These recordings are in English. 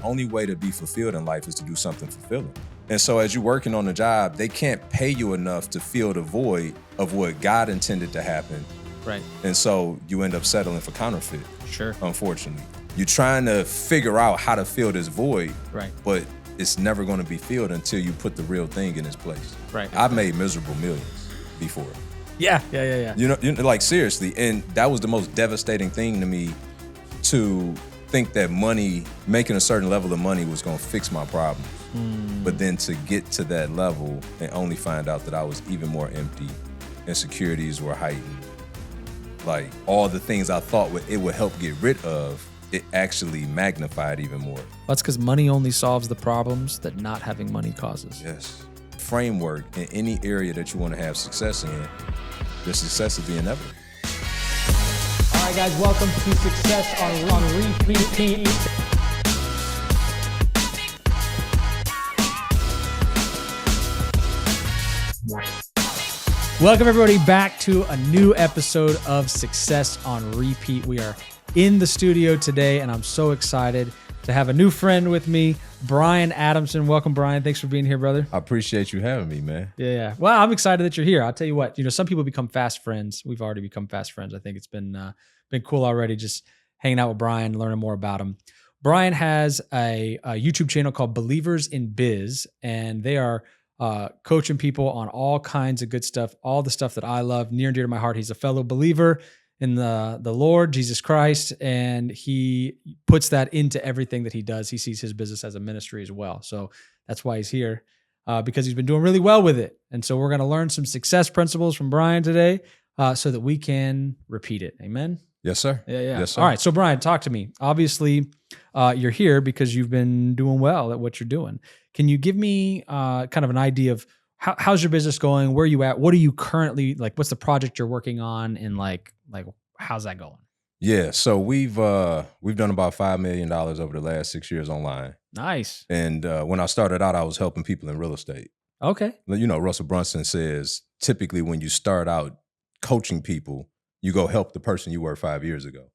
only way to be fulfilled in life is to do something fulfilling. And so as you're working on a job, they can't pay you enough to fill the void of what God intended to happen. Right. And so you end up settling for counterfeit. Sure. Unfortunately. You're trying to figure out how to fill this void, right? But it's never going to be filled until you put the real thing in its place. Right. I've made miserable millions before. Yeah. You know, like seriously. And that was the most devastating thing to me, to think that money, making a certain level of money was going to fix my problems. But then to get to that level and only find out that I was even more empty, insecurities were heightened. Like all the things I thought it would help get rid of, it actually magnified even more. That's because money only solves the problems that not having money causes. Yes. Framework in any area that you want to have success in, your success will be inevitable. All right, guys, welcome to Success on Repeat. Welcome everybody back to a new episode of Success on Repeat. We are in the studio today, and I'm so excited to have a new friend with me, Brian Adamson. Welcome, Brian. Thanks for being here, brother. I appreciate you having me, man. Yeah. Well, I'm excited that you're here. I'll tell you what, some people become fast friends. We've already become fast friends. I think it's been cool already, just hanging out with Brian, learning more about him. Brian has a YouTube channel called Believers in Biz, and they are coaching people on all kinds of good stuff, all the stuff that I love, near and dear to my heart. He's a fellow believer in the Lord Jesus Christ, and he puts that into everything that he does. He sees his business as a ministry as well. So that's why he's here, because he's been doing really well with it. And so we're going to learn some success principles from Brian today, so that we can repeat it. Amen? Yes, sir. Yeah. Yes, sir. All right. So Brian, talk to me. Obviously, you're here because you've been doing well at what you're doing. Can you give me kind of an idea of how's your business going? Where are you at? What are you currently, like, what's the project you're working on? And like how's that going? Yeah. So we've done about $5 million over the last 6 years online. Nice. And when I started out, I was helping people in real estate. Okay. You know, Russell Brunson says, typically when you start out coaching people, you go help the person you were 5 years ago.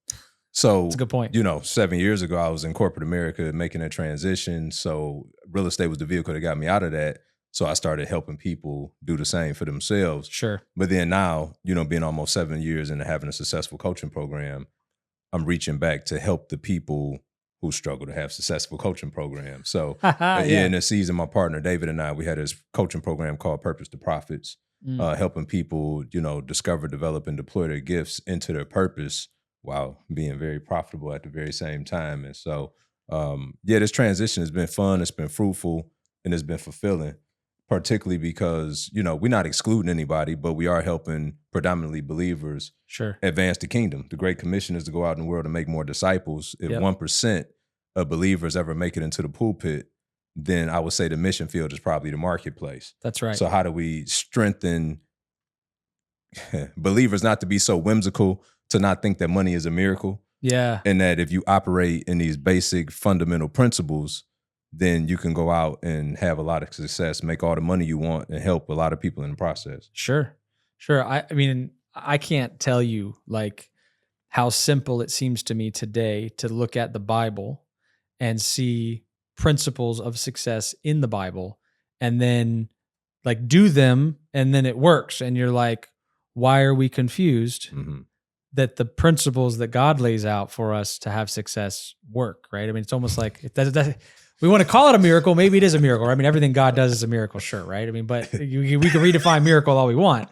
So that's a good point. 7 years ago, I was in corporate America making a transition. So real estate was the vehicle that got me out of that. So I started helping people do the same for themselves. Sure. But then now, being almost 7 years into having a successful coaching program, I'm reaching back to help the people who struggle to have successful coaching programs. So in this season, my partner, David, and I, we had this coaching program called Purpose to Profits, helping people, discover, develop, and deploy their gifts into their purpose while being very profitable at the very same time. And so, this transition has been fun. It's been fruitful, and it's been fulfilling, particularly because, we're not excluding anybody, but we are helping predominantly believers advance the kingdom. The Great Commission is to go out in the world and make more disciples. If 1% of believers ever make it into the pulpit, then I would say the mission field is probably the marketplace. That's right. So how do we strengthen believers not to be so whimsical, to not think that money is a miracle? Yeah. And that if you operate in these basic fundamental principles, then you can go out and have a lot of success, make all the money you want, and help a lot of people in the process. Sure. I mean, I can't tell you like how simple it seems to me today to look at the Bible and see principles of success in the Bible and then like do them, and then it works. And you're like, why are we confused that the principles that God lays out for us to have success work, right? I mean, it's almost like we want to call it a miracle. Maybe it is a miracle. I mean, everything God does is a miracle, sure, right? I mean, but we can redefine miracle all we want.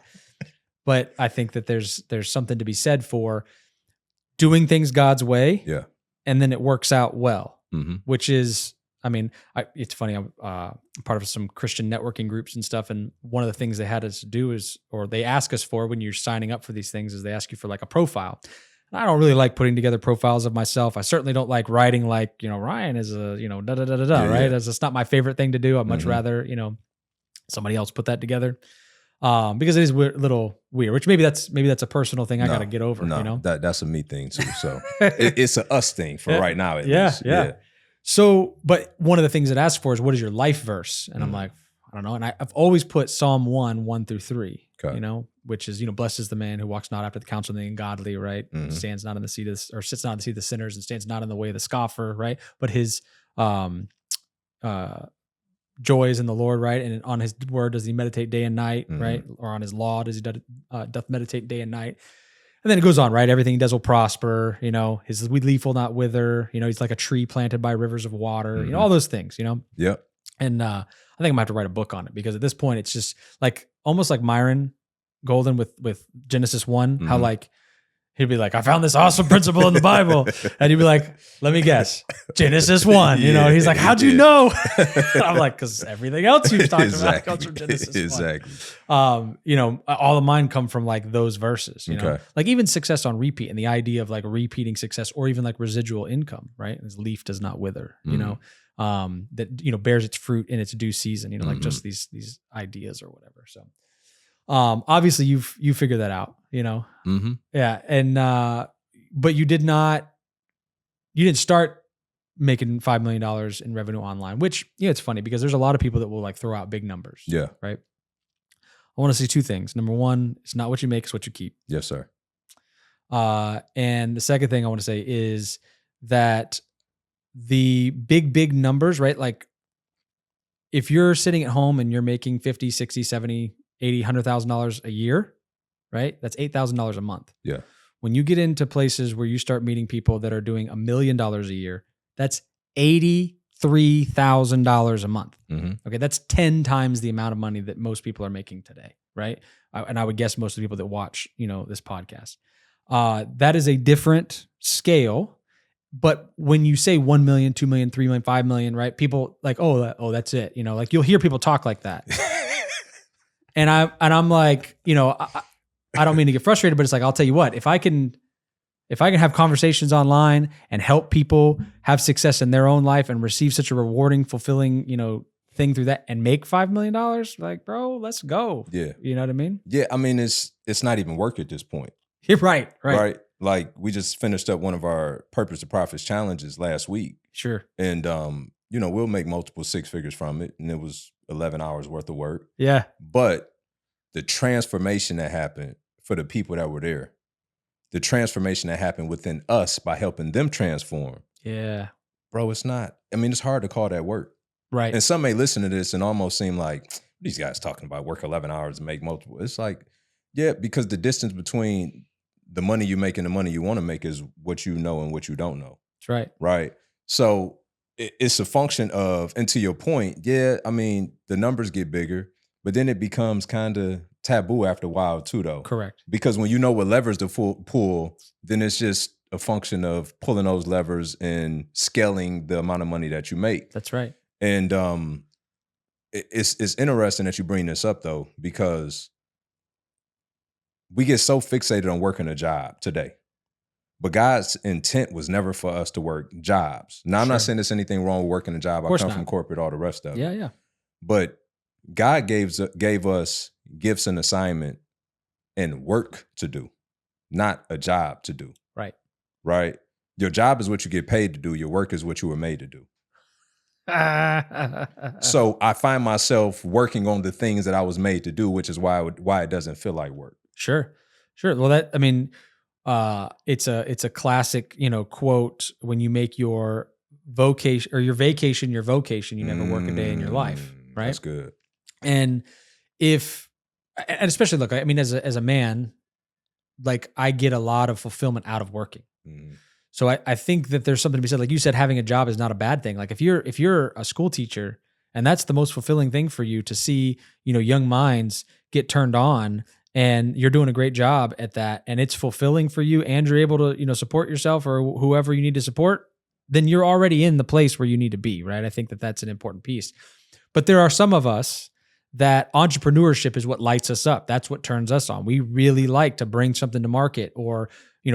But I think that there's something to be said for doing things God's way, and then it works out well, which is, I mean, it's funny, I'm part of some Christian networking groups and stuff, and one of the things they had us do is, or they ask us for when you're signing up for these things, is they ask you for like a profile. And I don't really like putting together profiles of myself. I certainly don't like writing like, Ryan is a, right? That's not my favorite thing to do. I'd much rather, somebody else put that together. Because it is a little weird, which maybe that's a personal thing I got to get over. That's a me thing too. So it's a us thing for right now. At least. Yeah. So, but one of the things it asks for is, what is your life verse? And I'm like, I don't know. And I've always put Psalm 1:1-3, which is, blessed is the man who walks not after the counsel of the ungodly, right? Stands not in the seat of, or sits not in the seat of the sinners, and stands not in the way of the scoffer, right? But his joy is in the Lord, right? And on his word does he meditate day and night, Mhm. right? Or on his law does he doth meditate day and night. And then it goes on, right? Everything he does will prosper. His leaf will not wither. He's like a tree planted by rivers of water. Mhm. All those things. Yep. And I think I'm gonna have to write a book on it because at this point it's just like almost like Myron Golden with Genesis 1, how Mhm. like he'd be like, I found this awesome principle in the Bible, and he'd be like, let me guess, Genesis 1. Yeah, He's like, how'd you yeah. know? I'm like, because everything else you've talked about comes from Genesis 1. Exactly. All of mine come from like those verses. Okay. Like even success on repeat and the idea of like repeating success or even like residual income, right? His leaf does not wither. That bears its fruit in its due season. Like just these ideas or whatever. So, obviously you figured that out. Mm-hmm. Yeah, and but you didn't start making $5 million in revenue online, which it's funny because there's a lot of people that will like throw out big numbers. Yeah. Right. I want to say two things. Number one, it's not what you make, it's what you keep. Yes, sir. And the second thing I want to say is that the big numbers, right? Like if you're sitting at home and you're making 50, 60, 70, 80, $100,000 a year, right? That's $8,000 a month. Yeah. When you get into places where you start meeting people that are doing $1 million a year, that's $83,000 a month. Mm-hmm. Okay. That's 10 times the amount of money that most people are making today. Right. And I would guess most of the people that watch, this podcast, that is a different scale. But when you say 1 million, 2 million, 3 million, 5 million, right? People like, oh, that's it. Like you'll hear people talk like that. and I'm like, I don't mean to get frustrated, but it's like, I'll tell you what, if I can have conversations online and help people have success in their own life and receive such a rewarding, fulfilling, thing through that and make $5 million, like, bro, let's go. Yeah. You know what I mean? Yeah. I mean, it's not even work at this point. You're right. Like we just finished up one of our Purpose to Profits challenges last week. Sure. And, we'll make multiple six figures from it. And it was 11 hours worth of work. Yeah. But the transformation that happened for the people that were there, the transformation that happened within us by helping them transform. Yeah. Bro, it's hard to call that work. Right. And some may listen to this and almost seem like, these guys talking about work 11 hours and make multiple. It's like, yeah, because the distance between the money you make and the money you want to make is what you know and what you don't know. That's right. Right. So it's a function of, and to your point, yeah, I mean, the numbers get bigger, but then it becomes kind of taboo after a while too, though. Correct. Because when you know what levers to pull, then it's just a function of pulling those levers and scaling the amount of money that you make. That's right. And it's interesting that you bring this up, though, because we get so fixated on working a job today. But God's intent was never for us to work jobs. Now, I'm not saying there's anything wrong with working a job. I come from corporate, all the rest of it. Yeah. But God gave us gifts and assignment and work to do, not a job to do. Right. Right? Your job is what you get paid to do. Your work is what you were made to do. So I find myself working on the things that I was made to do, which is why it doesn't feel like work. Sure. Well, it's a classic, quote, when you make your vocation or your vacation, your vocation, you never work a day in your life. Right. That's good. And especially look, I mean, as a man, like I get a lot of fulfillment out of working. So I think that there's something to be said. Like you said, having a job is not a bad thing. Like if you're a school teacher and that's the most fulfilling thing for you to see, young minds get turned on and you're doing a great job at that and it's fulfilling for you and you're able to, support yourself or whoever you need to support, then you're already in the place where you need to be, right? I think that that's an important piece. But there are some of us that entrepreneurship is what lights us up. That's what turns us on. We really like to bring something to market or,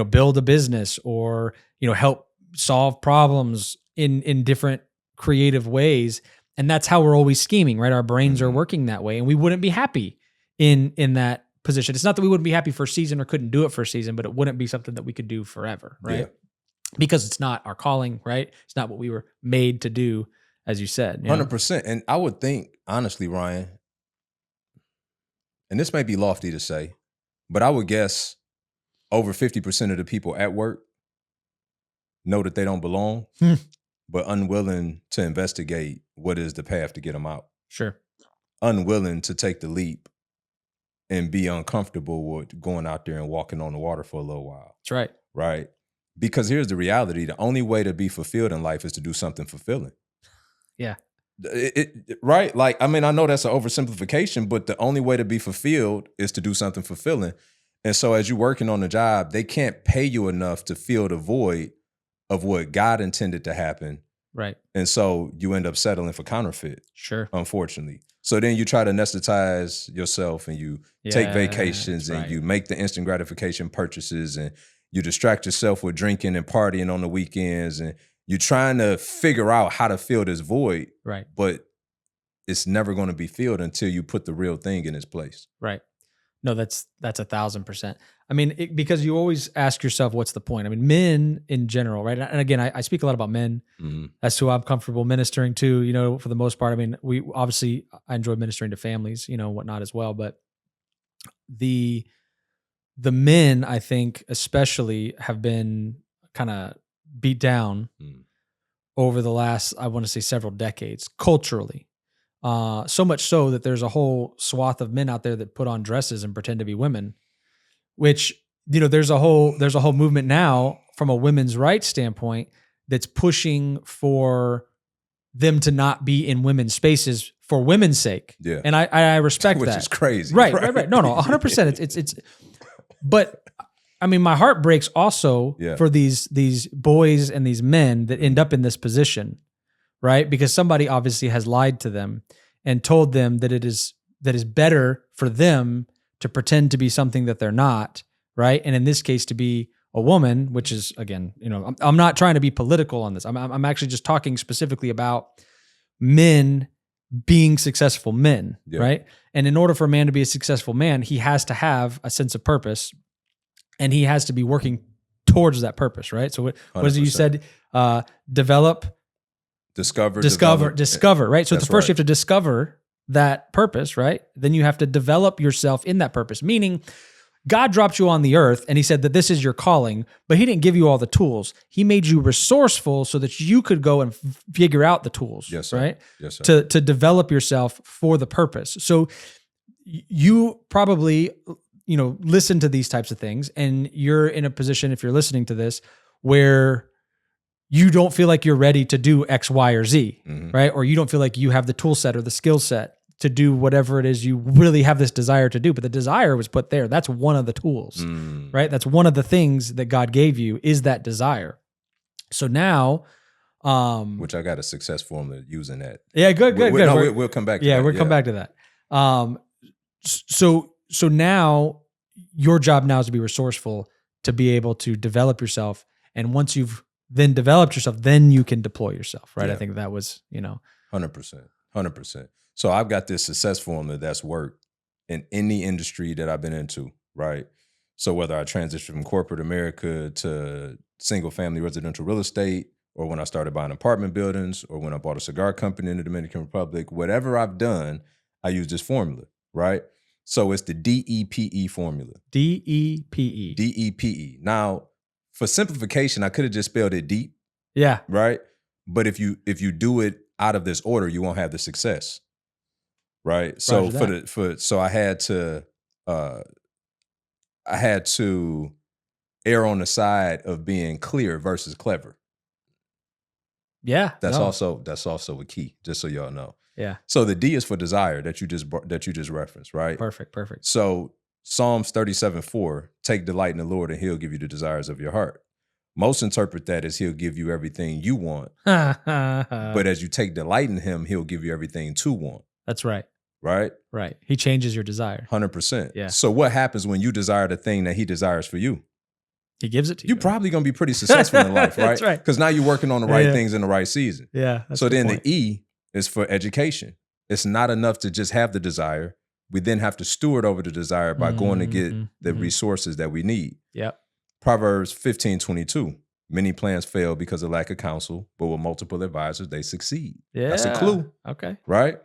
build a business or, help solve problems in different creative ways. And that's how we're always scheming, right? Our brains are working that way and we wouldn't be happy in that position. It's not that we wouldn't be happy for a season or couldn't do it for a season, but it wouldn't be something that we could do forever, right? Yeah. Because it's not our calling, right? It's not what we were made to do, as you said. 100%. And I would think, honestly, Ryan, and this may be lofty to say, but I would guess over 50% of the people at work know that they don't belong, but unwilling to investigate what is the path to get them out. Sure. Unwilling to take the leap and be uncomfortable with going out there and walking on the water for a little while. That's right. Right? Because here's the reality. The only way to be fulfilled in life is to do something fulfilling. Yeah. Right? Like, I mean, I know that's an oversimplification, but the only way to be fulfilled is to do something fulfilling. And so as you're working on the job, they can't pay you enough to fill the void of what God intended to happen. Right. And so you end up settling for counterfeit. Sure. Unfortunately. So then you try to anesthetize yourself and you take vacations and you make the instant gratification purchases and you distract yourself with drinking and partying on the weekends and you're trying to figure out how to fill this void. Right. But it's never going to be filled until you put the real thing in its place. Right. No, that's 1,000%. I mean, because you always ask yourself, what's the point? I mean, men in general, right? And again, I speak a lot about men. Mm-hmm. That's who I'm comfortable ministering to, you know, for the most part. I mean, I enjoy ministering to families, you know, whatnot as well. But the men, I think, especially have been kind of beat down over the last, I want to say, several decades culturally. So much so that there's a whole swath of men out there that put on dresses and pretend to be women, which, you know, there's a whole movement now from a women's rights standpoint that's pushing for them to not be in women's spaces for women's sake. Yeah. And I respect that. Which is crazy. Right. No, 100%. It's, but I mean, my heart breaks also for these boys and these men that end up in this position. Right? Because somebody obviously has lied to them and told them that it is better for them to pretend to be something that they're not, right? And in this case, to be a woman, which is, again, you know, I'm not trying to be political on this. I'm actually just talking specifically about men being successful men, right? And in order for a man to be a successful man, he has to have a sense of purpose and he has to be working towards that purpose, right? So what is it you said? Discover, right? So first you have to discover that purpose, right? Then you have to develop yourself in that purpose, meaning God dropped you on the earth and he said that this is your calling, but he didn't give you all the tools. He made you resourceful so that you could go and figure out the tools, right? Yes, sir. To develop yourself for the purpose. So you probably, you know, listen to these types of things and you're in a position, if you're listening to this, where you don't feel like you're ready to do X, Y, or Z, right? Or you don't feel like you have the tool set or the skill set to do whatever it is you really have this desire to do. But the desire was put there. That's one of the tools, right? That's one of the things that God gave you is that desire. So now, which I got a success formula using that. Yeah, good. No, we'll come back to that. Yeah, we'll come back to that. So now your job now is to be resourceful, to be able to develop yourself. And once you've then developed yourself, then you can deploy yourself, right? Yeah. I think that was, you know. 100%. So I've got this success formula that's worked in any industry that I've been into, right? So whether I transitioned from corporate America to single family residential real estate, or when I started buying apartment buildings, or when I bought a cigar company in the Dominican Republic, whatever I've done, I use this formula, right? So it's the DEPE formula. DEPE. DEPE. Now, for simplification, I could have just spelled it deep. Yeah. Right? But if you do it out of this order, you won't have the success. Right? So so I had to err on the side of being clear versus clever. Yeah. That's also a key, just so y'all know. Yeah. So the D is for desire that you just referenced, right? Perfect. So Psalms 37:4, take delight in the Lord and he'll give you the desires of your heart. Most interpret that as he'll give you everything you want. But as you take delight in him, he'll give you everything to want. That's right. Right? Right. He changes your desire. 100%. Yeah. So what happens when you desire the thing that he desires for you? He gives it to you. You're probably going to be pretty successful in life, right? That's right. Because now you're working on the right things in the right season. Yeah. So then the E is for education. It's not enough to just have the desire. We then have to steward over the desire by going to get the resources that we need. Yep. Proverbs 15:22. Many plans fail because of lack of counsel, but with multiple advisors, they succeed. Yeah. That's a clue. Okay. Right?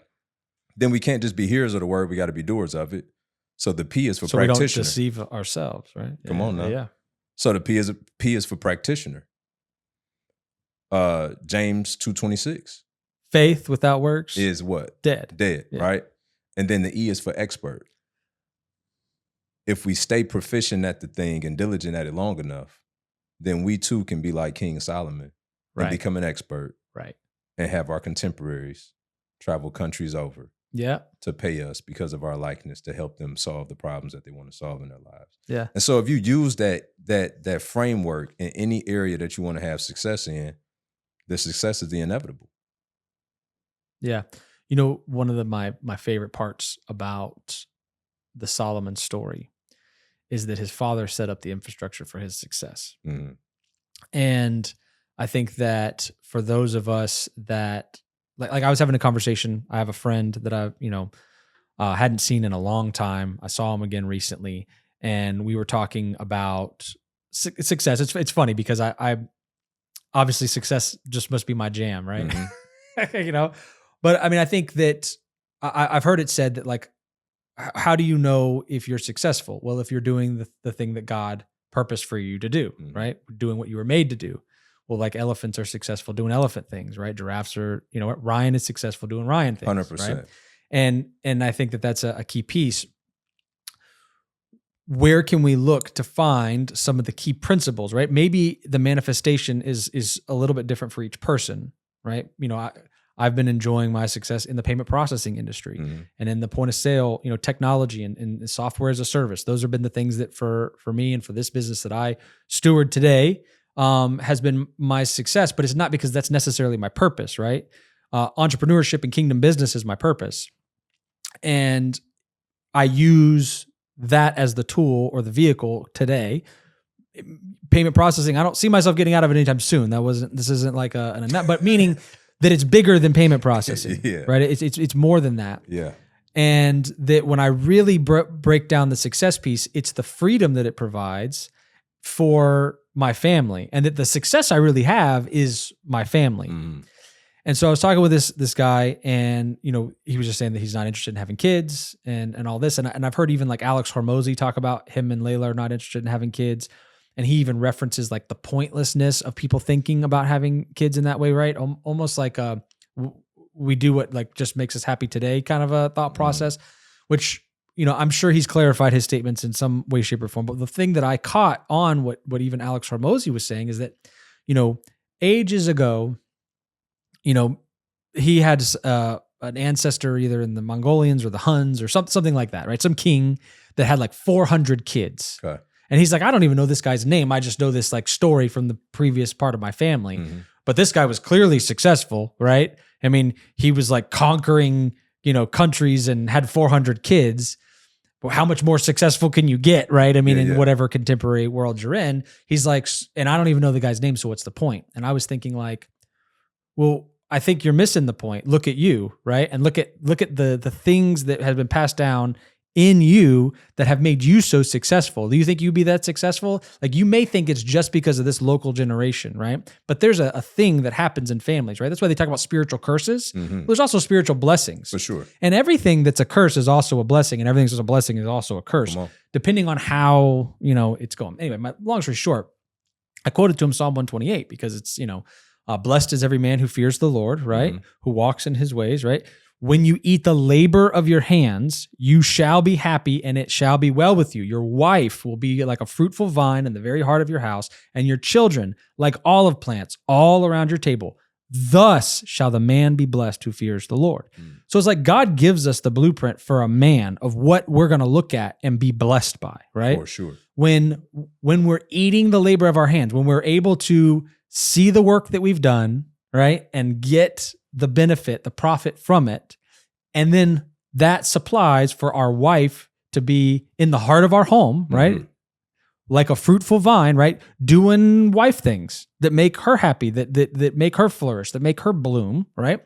Then we can't just be hearers of the word. We got to be doers of it. So the P is for so practitioner. We don't deceive ourselves, right? Come on now. Yeah. So the P is for practitioner. James 2:26 Faith without works is what? dead. Dead, Yeah. right? And then the E is for expert. If we stay proficient at the thing and diligent at it long enough, then we too can be like King Solomon and Right. become an expert Right. and have our contemporaries travel countries over Yeah. to pay us because of our likeness to help them solve the problems that they want to solve in their lives. Yeah. And so if you use that framework in any area that you want to have success in, the success is the inevitable. Yeah. You know, one of my favorite parts about the Solomon story is that his father set up the infrastructure for his success. Mm-hmm. And I think that for those of us that like I was having a conversation, I have a friend that I, hadn't seen in a long time. I saw him again recently, and we were talking about success. It's funny because I obviously success just must be my jam, right? Mm-hmm. But I mean, I think that I've heard it said that like, how do you know if you're successful? Well, if you're doing the thing that God purposed for you to do, Mhm. right? Doing what you were made to do. Well, like elephants are successful doing elephant things, right? Giraffes are, Ryan is successful doing Ryan things, 100%. right? And I think that that's a key piece. Where can we look to find some of the key principles, right? Maybe the manifestation is a little bit different for each person, right? I've been enjoying my success in the payment processing industry Mhm. and in the point of sale, technology and software as a service. Those have been the things that for me and for this business that I steward today has been my success, but it's not because that's necessarily my purpose, right? Entrepreneurship and kingdom business is my purpose. And I use that as the tool or the vehicle today. Payment processing, I don't see myself getting out of it anytime soon. This isn't like but meaning that it's bigger than payment processing, Yeah. right? It's more than that. Yeah. And that when I really break down the success piece, it's the freedom that it provides for my family, and that the success I really have is my family. Mhm. And so I was talking with this guy, and he was just saying that he's not interested in having kids and all this. And I've heard even like Alex Hormozy talk about him and Layla are not interested in having kids. And he even references like the pointlessness of people thinking about having kids in that way, right? Almost like we do what like just makes us happy today kind of a thought process, which, I'm sure he's clarified his statements in some way, shape, or form. But the thing that I caught on what even Alex Hormozy was saying is that, ages ago, he had an ancestor either in the Mongolians or the Huns or something like that, right? Some king that had like 400 kids. Okay. And he's like, I don't even know this guy's name. I just know this like story from the previous part of my family. Mhm. But this guy was clearly successful, right? I mean, he was like conquering, countries and had 400 kids. Well, how much more successful can you get, right? I mean, in whatever contemporary world you're in. He's like, and I don't even know the guy's name, so what's the point? And I was thinking like, well, I think you're missing the point. Look at you, right? And look at the things that have been passed down in you that have made you so successful. Do you think you'd be that successful? Like you may think it's just because of this local generation, right? But there's a thing that happens in families, right? That's why they talk about spiritual curses. Mhm. There's also spiritual blessings. For sure. And everything that's a curse is also a blessing, and everything that's a blessing is also a curse, Come on. depending on how, it's going. Anyway, my long story short, I quoted to him Psalm 128 because it's, blessed is every man who fears the Lord, right? Mhm. Who walks in his ways, right? When you eat the labor of your hands, you shall be happy and it shall be well with you. Your wife will be like a fruitful vine in the very heart of your house, and your children like olive plants all around your table. Thus shall the man be blessed who fears the Lord. So it's like God gives us the blueprint for a man of what we're going to look at and be blessed by, right? For sure. When we're eating the labor of our hands, when we're able to see the work that we've done, right? And get the benefit, the profit from it. And then that supplies for our wife to be in the heart of our home, right? Mhm. Like a fruitful vine, right? Doing wife things that make her happy, that make her flourish, that make her bloom, right?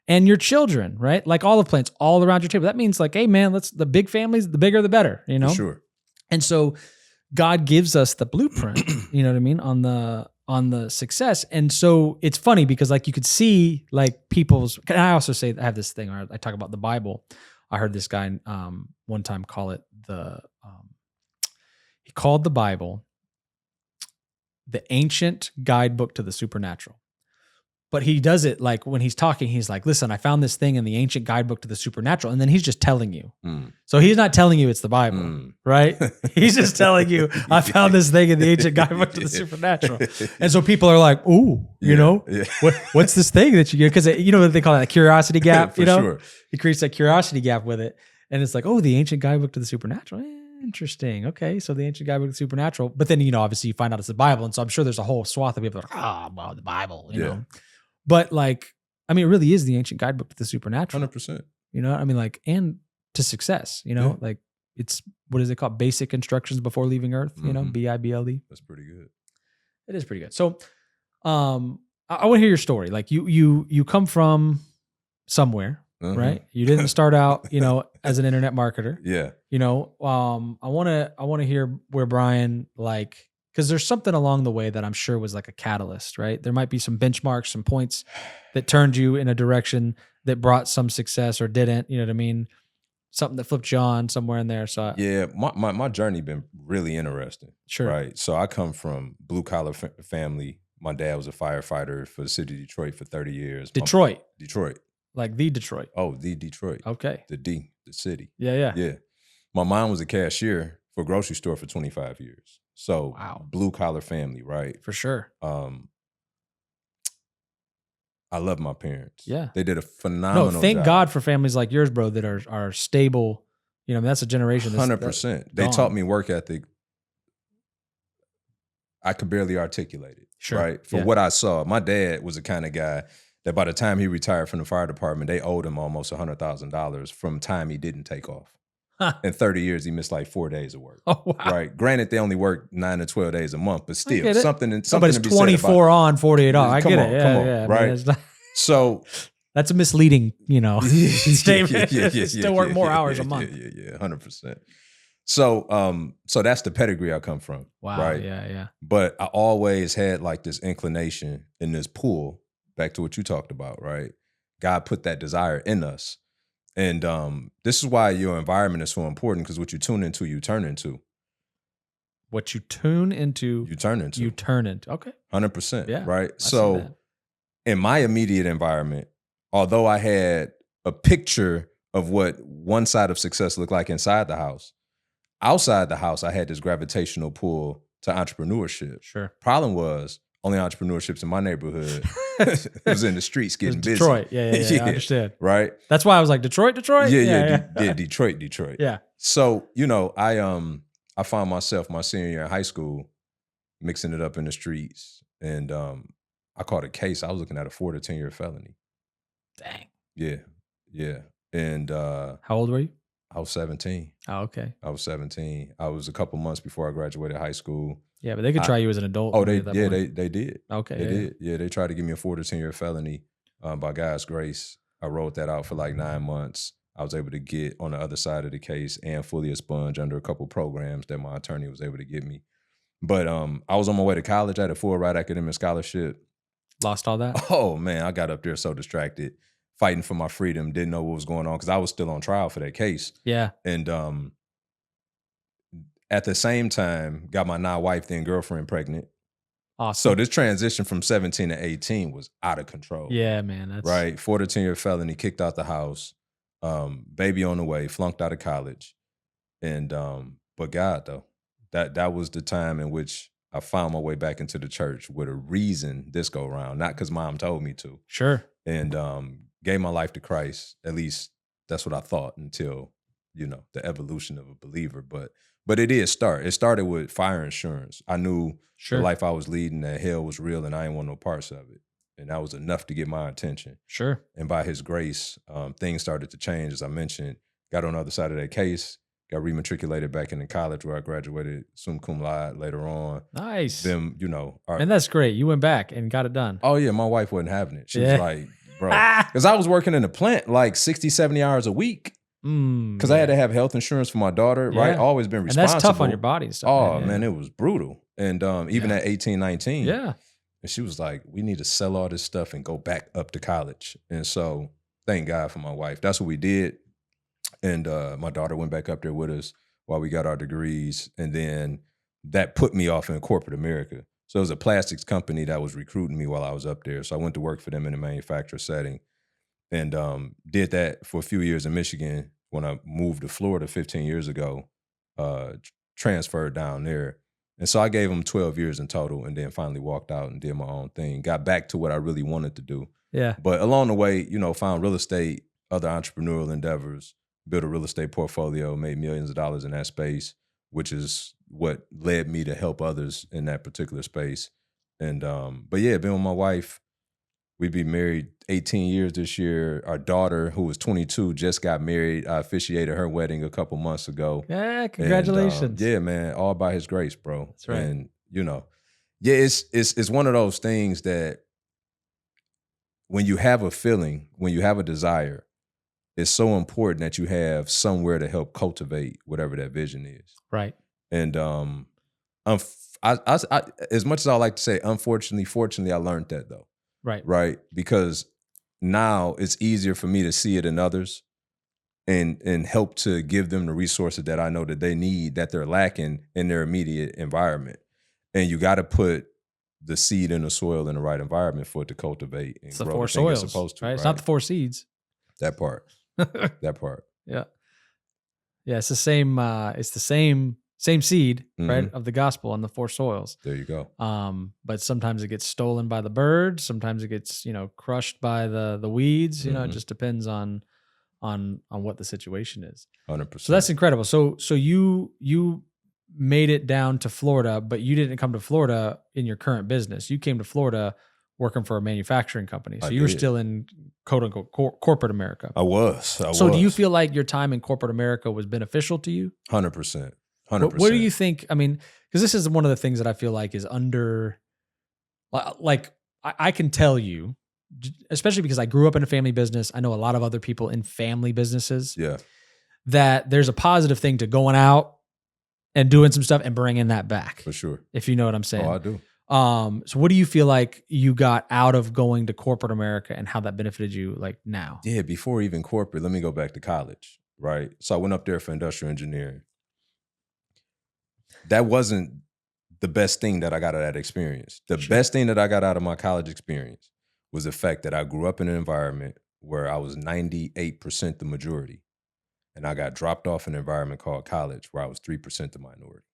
And your children, right? Like olive plants all around your table. That means like, hey man, the big families, the bigger the better, For sure. And so God gives us the blueprint, you know what I mean, on the success. And so it's funny because like you could see like people's, and I also say I have this thing where I talk about the Bible. I heard this guy one time call it he called the Bible the ancient guidebook to the supernatural. But he does it like when he's talking, he's like, listen, I found this thing in the ancient guidebook to the supernatural. And then he's just telling you. So he's not telling you it's the Bible, right? He's just telling you, I found this thing in the ancient guidebook to the supernatural. And so people are like, ooh, you know, what's this thing that you get? Because you know what they call that, a curiosity gap, you know? Sure. He creates that curiosity gap with it. And it's like, oh, the ancient guidebook to the supernatural. Interesting. Okay. So the ancient guidebook to the supernatural. But then, you know, obviously you find out it's the Bible. And so I'm sure there's a whole swath of people that are like, well, the Bible, you know? But like, I mean, it really is the ancient guidebook to the supernatural. 100%. You know, I mean, like, and to success, you know, like it's, what is it called? Basic instructions before leaving Earth, you know, BIBLE. That's pretty good. It is pretty good. So, I want to hear your story. Like you come from somewhere, right? You didn't start out, you know, as an internet marketer. Yeah. You know, I want to hear where Brian, like, because there's something along the way that I'm sure was like a catalyst, right? There might be some benchmarks, some points that turned you in a direction that brought some success or didn't, you know what I mean? Something that flipped you on somewhere in there. So yeah, my journey been really interesting. Sure. Right. So I come from blue collar family. My dad was a firefighter for the city of Detroit for 30 years. Detroit. Detroit. Like the Detroit. Oh, the Detroit. Okay. The city. Yeah. Yeah. My mom was a cashier for a grocery store for 25 years. So blue collar family, right? For sure. I love my parents. Yeah. They did a phenomenal job. Thank job. God for families like yours, bro, that are stable. You know, I mean, that's a generation. 100%. They taught me work ethic. I could barely articulate it. Sure. Right. For what I saw, my dad was the kind of guy that by the time he retired from the fire department, they owed him almost $100,000 from time he didn't take off. In 30 years, he missed like 4 days of work. Oh, wow. Right. Granted, they only work 9 to 12 days a month, but still something but to it's be 24 on, 48 off. I get it. Come on. Yeah, right. Man, so that's a misleading, you know, statement. Still work more hours a month. Yeah. 100%. So, so that's the pedigree I come from. Wow. Right. Yeah. But I always had like this inclination in this pull, back to what you talked about, right? God put that desire in us. And this is why your environment is so important, because what you tune into, you turn into. What you tune into, you turn into. You turn into. Okay. 100%. Yeah. Right. So in my immediate environment, although I had a picture of what one side of success looked like inside the house, outside the house, I had this gravitational pull to entrepreneurship. Sure. Problem was, only entrepreneurships in my neighborhood. It was in the streets getting busy. Detroit. Yeah. I understand. Right. That's why I was like, Detroit. Yeah. Detroit. Yeah. So, you know, I found myself my senior year in high school mixing it up in the streets. And I caught a case. I was looking at a 4 to 10 year felony. Dang. Yeah. And how old were you? I was 17. Oh, okay. I was 17. I was a couple months before I graduated high school. Yeah, but they could try you as an adult. Oh, they did. Okay. They did. Yeah, they tried to give me a 4 to 10 year felony. By God's grace, I wrote that out for like 9 months. I was able to get on the other side of the case and fully expunged under a couple programs that my attorney was able to get me. But I was on my way to college. I had a full ride academic scholarship. Lost all that? Oh, man, I got up there so distracted, fighting for my freedom, didn't know what was going on because I was still on trial for that case. Yeah. And at the same time, got my now wife, then girlfriend pregnant. Awesome. So this transition from 17 to 18 was out of control. Yeah, man. That's right. 4 to 10 year felony, kicked out the house, baby on the way, flunked out of college. And but God, though, that was the time in which I found my way back into the church with a reason this go around, not because mom told me to. Sure. And gave my life to Christ. At least that's what I thought until, you know, the evolution of a believer. But it did start. It started with fire insurance. I knew the life I was leading, that hell was real and I didn't want no parts of it. And that was enough to get my attention. Sure. And by his grace, things started to change. As I mentioned, got on the other side of that case, got rematriculated back into college where I graduated summa cum laude later on. Nice. Them, you know. And that's great. You went back and got it done. Oh, yeah. My wife wasn't having it. She was like, bro. Because I was working in the plant like 60, 70 hours a week. Because I had to have health insurance for my daughter, right? Always been responsible. And that's tough on your body and stuff. Oh, man, it was brutal. And even at 18, 19. Yeah. And she was like, we need to sell all this stuff and go back up to college. And so thank God for my wife. That's what we did. And my daughter went back up there with us while we got our degrees. And then that put me off in corporate America. So it was a plastics company that was recruiting me while I was up there. So I went to work for them in a manufacturer setting and did that for a few years in Michigan. When I moved to Florida 15 years ago, transferred down there. And so I gave them 12 years in total and then finally walked out and did my own thing. Got back to what I really wanted to do. Yeah. But along the way, found real estate, other entrepreneurial endeavors, built a real estate portfolio, made millions of dollars in that space, which is what led me to help others in that particular space. And but yeah, been with my wife. We'd be married 18 years this year. Our daughter, who was 22, just got married. I officiated her wedding a couple months ago. Yeah, congratulations. And, yeah, man, all by his grace, bro. That's right. And yeah, it's one of those things that when you have a feeling, when you have a desire, it's so important that you have somewhere to help cultivate whatever that vision is. Right. And I, as much as I like to say, fortunately, I learned that though. Right. Because now it's easier for me to see it in others and help to give them the resources that I know that they need, that they're lacking in their immediate environment. And you got to put the seed in the soil in the right environment for it to cultivate and it's the grow. four soils, it's supposed to, right? It's not the four seeds. That part. That part. Yeah. Yeah. It's the same. It's the same seed, right, of the gospel on the four soils. There you go. But sometimes it gets stolen by the birds. Sometimes it gets, crushed by the weeds. It just depends on what the situation is. 100%. So that's incredible. So you made it down to Florida, but you didn't come to Florida in your current business. You came to Florida working for a manufacturing company. So you were still in quote unquote corporate America. I was. So do you feel like your time in corporate America was beneficial to you? 100%. 100%. What do you think? I mean, because this is one of the things that I feel like is under, like I can tell you, especially because I grew up in a family business. I know a lot of other people in family businesses. Yeah. That there's a positive thing to going out and doing some stuff and bringing that back. For sure. If you know what I'm saying. Oh, I do. So what do you feel like you got out of going to corporate America and how that benefited you like now? Yeah. Before even corporate, let me go back to college. Right. So I went up there for industrial engineering. That wasn't the best thing that I got out of that experience. The best thing that I got out of my college experience was the fact that I grew up in an environment where I was 98% the majority. And I got dropped off in an environment called college where I was 3% the minority.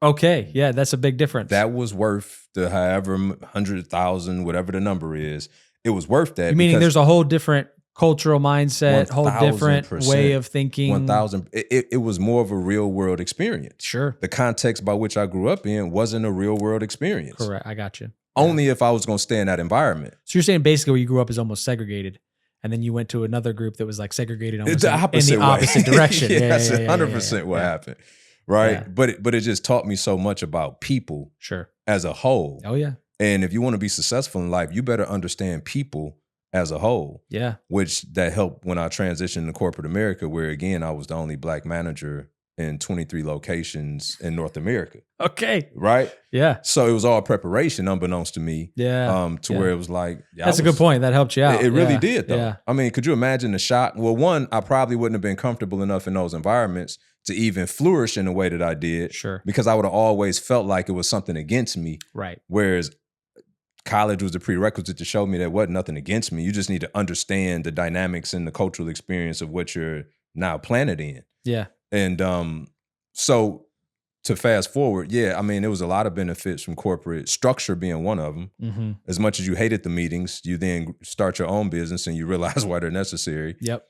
Okay. Yeah, that's a big difference. That was worth the however 100,000, whatever the number is. It was worth that. Meaning there's a whole different cultural mindset, whole different way of thinking. 1,000. It was more of a real world experience. Sure. The context by which I grew up in wasn't a real world experience. Correct. I got you. Only if I was going to stay in that environment. So you're saying basically where you grew up is almost segregated. And then you went to another group that was like segregated almost in the opposite direction. That's 100% what happened. Right. Yeah. But it just taught me so much about people as a whole. Oh, yeah. And if you want to be successful in life, you better understand people as a whole. Yeah. Which that helped when I transitioned to corporate America, where again, I was the only Black manager in 23 locations in North America. Okay. Right? Yeah. So it was all preparation, unbeknownst to me. Yeah. Where it was like... That's a good point. That helped you out. It really did, though. Yeah. I mean, could you imagine the shock? Well, one, I probably wouldn't have been comfortable enough in those environments to even flourish in the way that I did. Sure. Because I would have always felt like it was something against me. Right. Whereas college was the prerequisite to show me that wasn't nothing against me. You just need to understand the dynamics and the cultural experience of what you're now planted in. Yeah. And so to fast forward, I mean, there was a lot of benefits from corporate structure being one of them. Mm-hmm. As much as you hated the meetings, you then start your own business and you realize why they're necessary. Yep.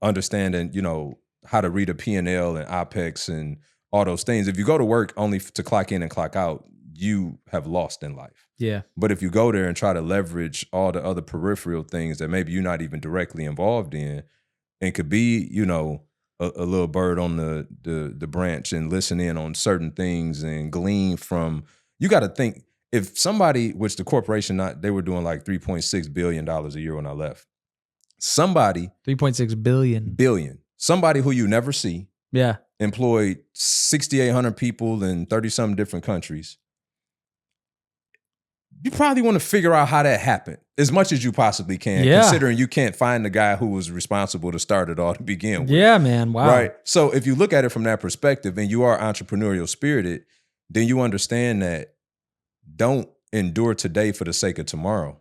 Understanding, how to read a P&L and OPEX and all those things. If you go to work only to clock in and clock out, you have lost in life. Yeah. But if you go there and try to leverage all the other peripheral things that maybe you're not even directly involved in and could be, a little bird on the branch and listen in on certain things and glean from, you got to think, if somebody, which the corporation, they were doing like $3.6 billion a year when I left. Somebody. 3.6 billion. Billion. Somebody who you never see. Yeah. Employed 6,800 people in 30-something different countries. You probably want to figure out how that happened as much as you possibly can, considering you can't find the guy who was responsible to start it all to begin with. Yeah, man. Wow. Right. So if you look at it from that perspective and you are entrepreneurial spirited, then you understand that don't endure today for the sake of tomorrow.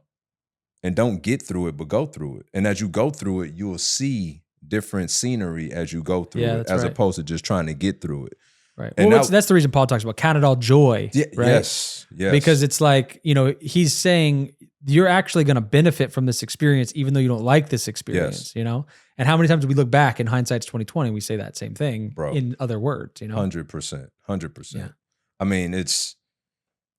And don't get through it, but go through it. And as you go through it, you'll see different scenery as you go through it, as opposed to just trying to get through it. Right. And well, that's the reason Paul talks about count it all joy. Yeah, right? Yes. Because it's like, he's saying you're actually going to benefit from this experience, even though you don't like this experience, And how many times do we look back in hindsight's 2020, we say that same thing in other words, 100%. 100%. Yeah. I mean, it's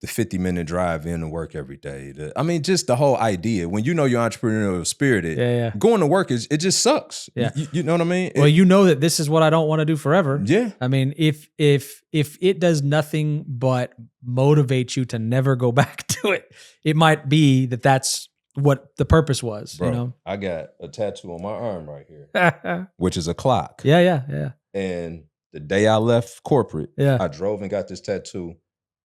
the 50-minute drive in to work every day. Just the whole idea. When you're entrepreneurial spirited, going to work it just sucks. Yeah. You know what I mean? Well, that this is what I don't want to do forever. Yeah. I mean, if it does nothing but motivate you to never go back to it, it might be that's what the purpose was. Bro, I got a tattoo on my arm right here, which is a clock. Yeah. And the day I left corporate, Yeah. I drove and got this tattoo,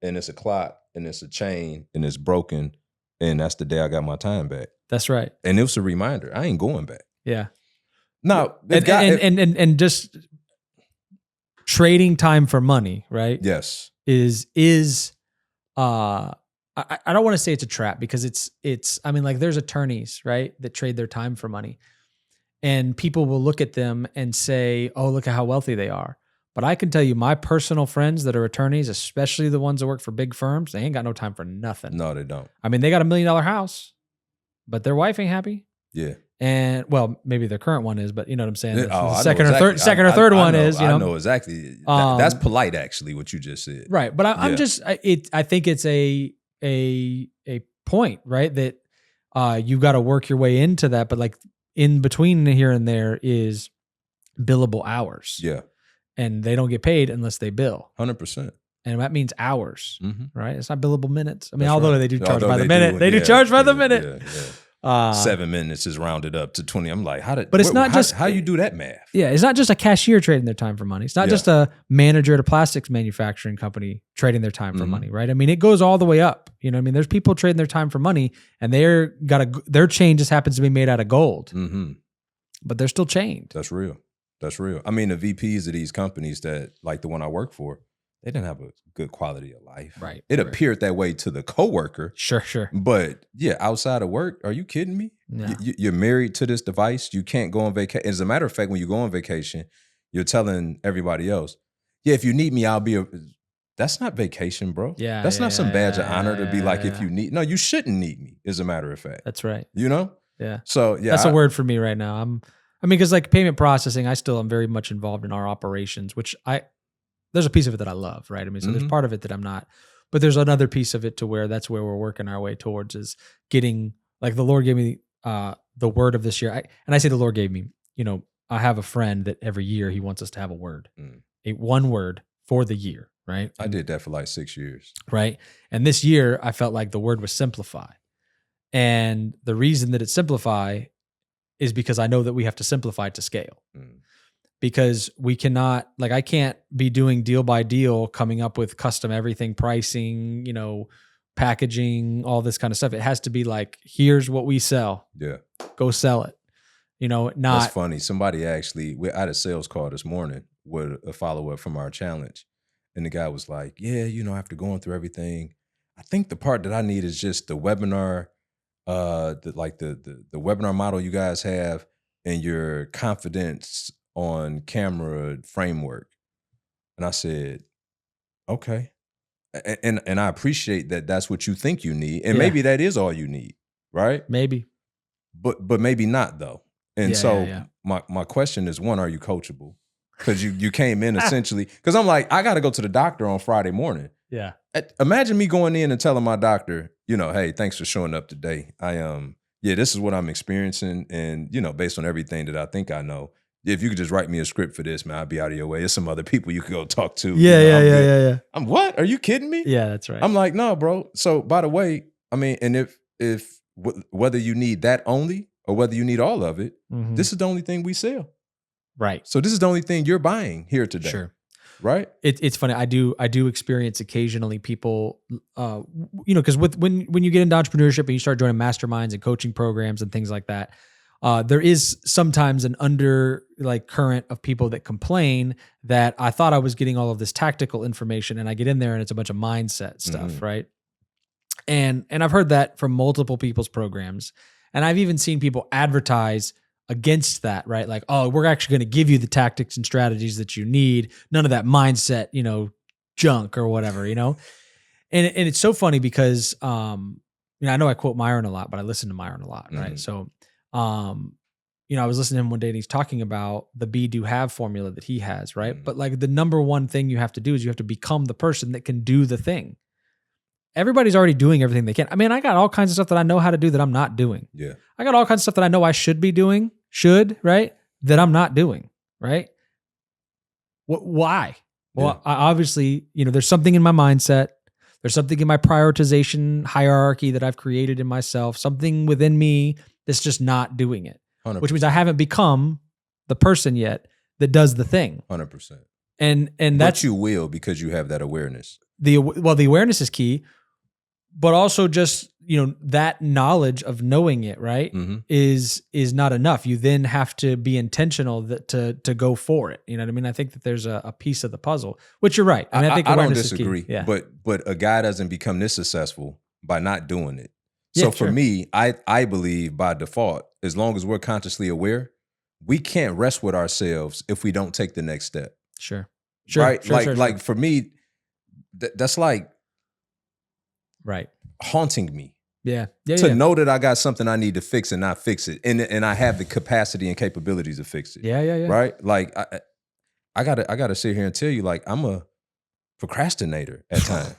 and it's a clock, and it's a chain, and it's broken, and that's the day I got my time back. That's right. And it was a reminder. I ain't going back. Yeah. No, and just trading time for money, right? Yes. Is I don't want to say it's a trap, because it's there's attorneys, right, that trade their time for money. And people will look at them and say, "Oh, look at how wealthy they are." But I can tell you, my personal friends that are attorneys, especially the ones that work for big firms, they ain't got no time for nothing. No, they don't. I mean, they got $1 million house, but their wife ain't happy. Yeah. And well, maybe their current one is, but you know what I'm saying? The second or third one is, I know exactly. That's polite, actually, what you just said. Right. But I think it's a point, right? That you got to work your way into that. But like in between here and there is billable hours. Yeah. And they don't get paid unless they bill. 100%. And that means hours, right? It's not billable minutes. I mean, That's although right. they do charge by the minute. They do charge by the minute. Yeah. 7 minutes is rounded up to 20. I'm like, but it's not just how you do that math. Yeah, it's not just a cashier trading their time for money. It's not just a manager at a plastics manufacturing company trading their time for money, right? I mean, it goes all the way up. You know what I mean? There's people trading their time for money, and their chain just happens to be made out of gold. But they're still chained. That's real. That's real. I mean, the VPs of these companies that, like the one I work for, they didn't have a good quality of life. Right. It appeared that way to the coworker. Sure. But yeah, outside of work, are you kidding me? No. You're married to this device. You can't go on vacation. As a matter of fact, when you go on vacation, you're telling everybody else, yeah, if you need me, I'll be that's not vacation, bro. Yeah. That's not some badge of honor to be like, if you need, no, you shouldn't need me, as a matter of fact. That's right. You know? Yeah. So yeah. That's a word for me right now. Because like payment processing, I still am very much involved in our operations, which there's a piece of it that I love, right? I mean, so there's part of it that I'm not, but there's another piece of it to where that's where we're working our way towards, is getting, like, the Lord gave me the word of this year. And I say the Lord gave me, I have a friend that every year he wants us to have a word, one word for the year, right? I did that for like 6 years. Right. And this year I felt like the word was simplify. And the reason that it's simplify is because I know that we have to simplify to scale. Because we cannot, like, I can't be doing deal by deal, coming up with custom everything, pricing, packaging, all this kind of stuff. It has to be like, here's what we sell. Yeah. Go sell it. Not. That's funny. Somebody actually, I had a sales call this morning with a follow-up from our challenge. And the guy was like, yeah, after going through everything, I think the part that I need is just the webinar, the webinar model you guys have, and your confidence on camera framework. And I said, okay. And I appreciate that that's what you think you need. And maybe that is all you need, right? Maybe. But maybe not, though. And my question is, one, are you coachable? Because you came in essentially, because I'm like, I got to go to the doctor on Friday morning. Yeah. Imagine me going in and telling my doctor, hey, thanks for showing up today. This is what I'm experiencing. And, based on everything that I think I know, if you could just write me a script for this, man, I'll be out of your way. There's some other people you could go talk to. Yeah. I'm what? Are you kidding me? Yeah, that's right. I'm like, no, bro. So by the way, I mean, and if whether you need that only or whether you need all of it, this is the only thing we sell. Right. So this is the only thing you're buying here today. Sure. Right. It's funny. I do experience occasionally people, because when you get into entrepreneurship and you start joining masterminds and coaching programs and things like that, there is sometimes an current of people that complain that I thought I was getting all of this tactical information, and I get in there and it's a bunch of mindset stuff, right? And I've heard that from multiple people's programs, and I've even seen people advertise against that, right? Like, oh, we're actually going to give you the tactics and strategies that you need. None of that mindset, junk or whatever, And it's so funny because, I know I quote Myron a lot, but I listen to Myron a lot, right? So, I was listening to him one day and he's talking about the be, do, have formula that he has, right? But like the number one thing you have to do is you have to become the person that can do the thing. Everybody's already doing everything they can. I mean, I got all kinds of stuff that I know how to do that I'm not doing. Yeah. I got all kinds of stuff that I know I should be doing, right? That I'm not doing, right? Why? Well, I obviously, there's something in my mindset. There's something in my prioritization hierarchy that I've created in myself, something within me that's just not doing it, 100%. Which means I haven't become the person yet that does the thing. 100%. And that's, but you will, because you have that awareness. The awareness is key, but also just, that knowledge of knowing it, right, is not enough. You then have to be intentional to go for it. You know what I mean? I think that there's a piece of the puzzle, which you're right. And I think I don't awareness disagree, is key. Yeah. but a guy doesn't become this successful by not doing it. Yeah, So for me, I believe by default, as long as we're consciously aware, we can't rest with ourselves if we don't take the next step. Sure. Right? Like for me, that's like right. haunting me. Yeah. To know that I got something I need to fix and not fix it. And I have the capacity and capabilities to fix it. Yeah. Right? Like I gotta sit here and tell you, like, I'm a procrastinator at times.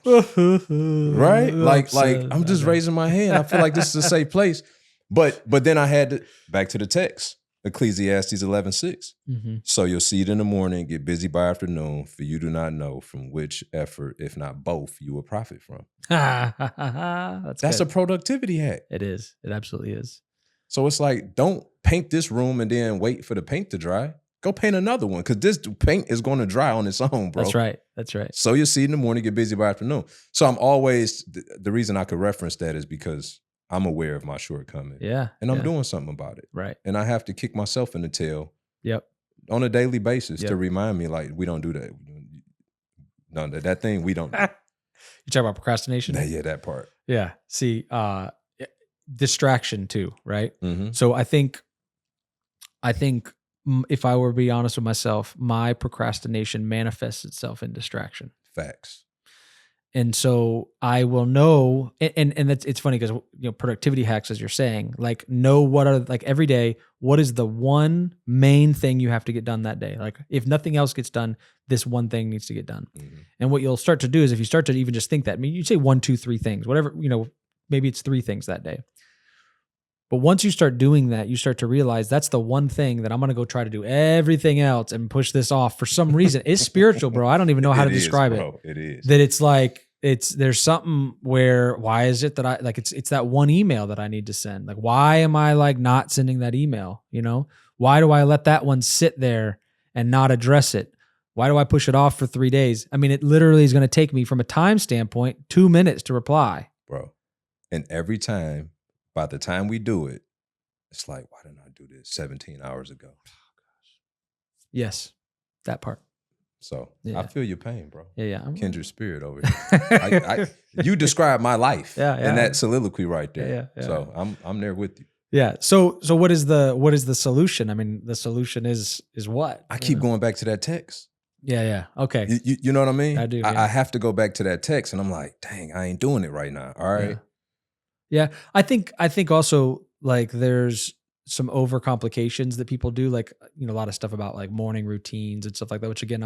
Right? Like I'm just raising my hand. I feel like this is a safe place. But then I had to back to the text. Ecclesiastes 11:6. So you'll see it in the morning, get busy by afternoon, for you do not know from which effort, if not both, you will profit from. That's a productivity hack. It is. It absolutely is. So it's like, don't paint this room and then wait for the paint to dry. Go paint another one, because this paint is going to dry on its own, bro. That's right. So you'll see it in the morning, get busy by afternoon. So I'm always, the reason I could reference that is because I'm aware of my shortcoming. Yeah. And I'm doing something about it. Right. And I have to kick myself in the tail. Yep. On a daily basis to remind me, like, we don't do that. No, that thing we don't do. You talk about procrastination? Yeah, that part. Yeah. See, distraction too, right? Mm-hmm. So I think if I were to be honest with myself, my procrastination manifests itself in distraction. Facts. And so I will know, and that's, it's funny because, productivity hacks, as you're saying, like, know what are, like, every day, what is the one main thing you have to get done that day? Like, if nothing else gets done, this one thing needs to get done. Mm-hmm. And what you'll start to do is, if you start to even just think that, I mean, you say 1, 2, 3 things, whatever, maybe it's 3 things that day. But once you start doing that, you start to realize that's the one thing that I'm going to go try to do everything else and push this off for some reason. It's spiritual, bro. I don't even know how to describe it. It is. That it's like, there's something where, why is it that I, like, it's that one email that I need to send. Like, why am I like not sending that email? Why do I let that one sit there and not address it? Why do I push it off for 3 days? I mean, it literally is going to take me, from a time standpoint, 2 minutes to reply. Bro. And every time, by the time we do it, it's like, why didn't I do this 17 hours ago? Oh, gosh. Yes, that part. So I feel your pain, bro. Yeah. Kindred spirit over here. You describe my life in that soliloquy right there. Yeah. So I'm there with you. Yeah. So what is the solution? I mean, the solution is what? I keep going back to that text. Yeah. Okay. You know what I mean? I do. I have to go back to that text, and I'm like, dang, I ain't doing it right now. All right. Yeah. I think also, like, there's some overcomplications that people do, like, a lot of stuff about like morning routines and stuff like that, which, again,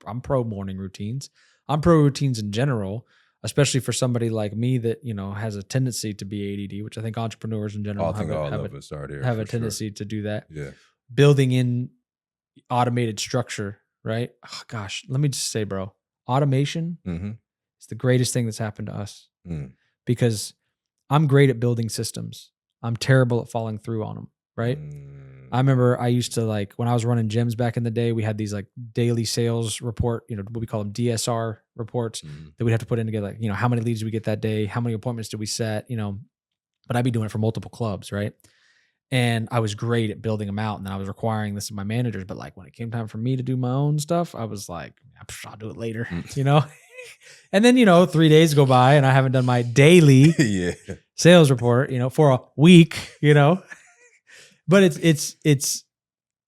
I'm pro morning routines. I'm pro routines in general, especially for somebody like me that, has a tendency to be ADD, which I think entrepreneurs in general have a tendency to do that. Yeah. Building in automated structure, right? Oh, gosh, let me just say, bro, automation is the greatest thing that's happened to us because I'm great at building systems. I'm terrible at following through on them. Right. I remember I used to, like, when I was running gyms back in the day, we had these like daily sales report, what we call them DSR reports that we'd have to put in together. Like, how many leads did we get that day? How many appointments did we set? But I'd be doing it for multiple clubs. Right. And I was great at building them out, and then I was requiring this of my managers. But like when it came time for me to do my own stuff, I was like, I'll do it later, you know? And then, 3 days go by and I haven't done my daily sales report, for a week, but it's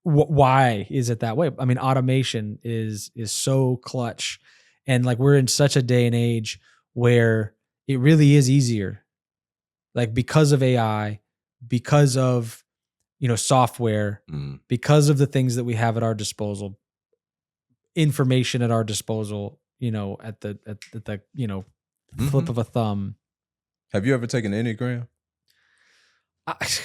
why is it that way? I mean, automation is so clutch, and like we're in such a day and age where it really is easier, like because of AI, because of, software, because of the things that we have at our disposal, information at our disposal, at the flip of a thumb. Have you ever taken an Enneagram?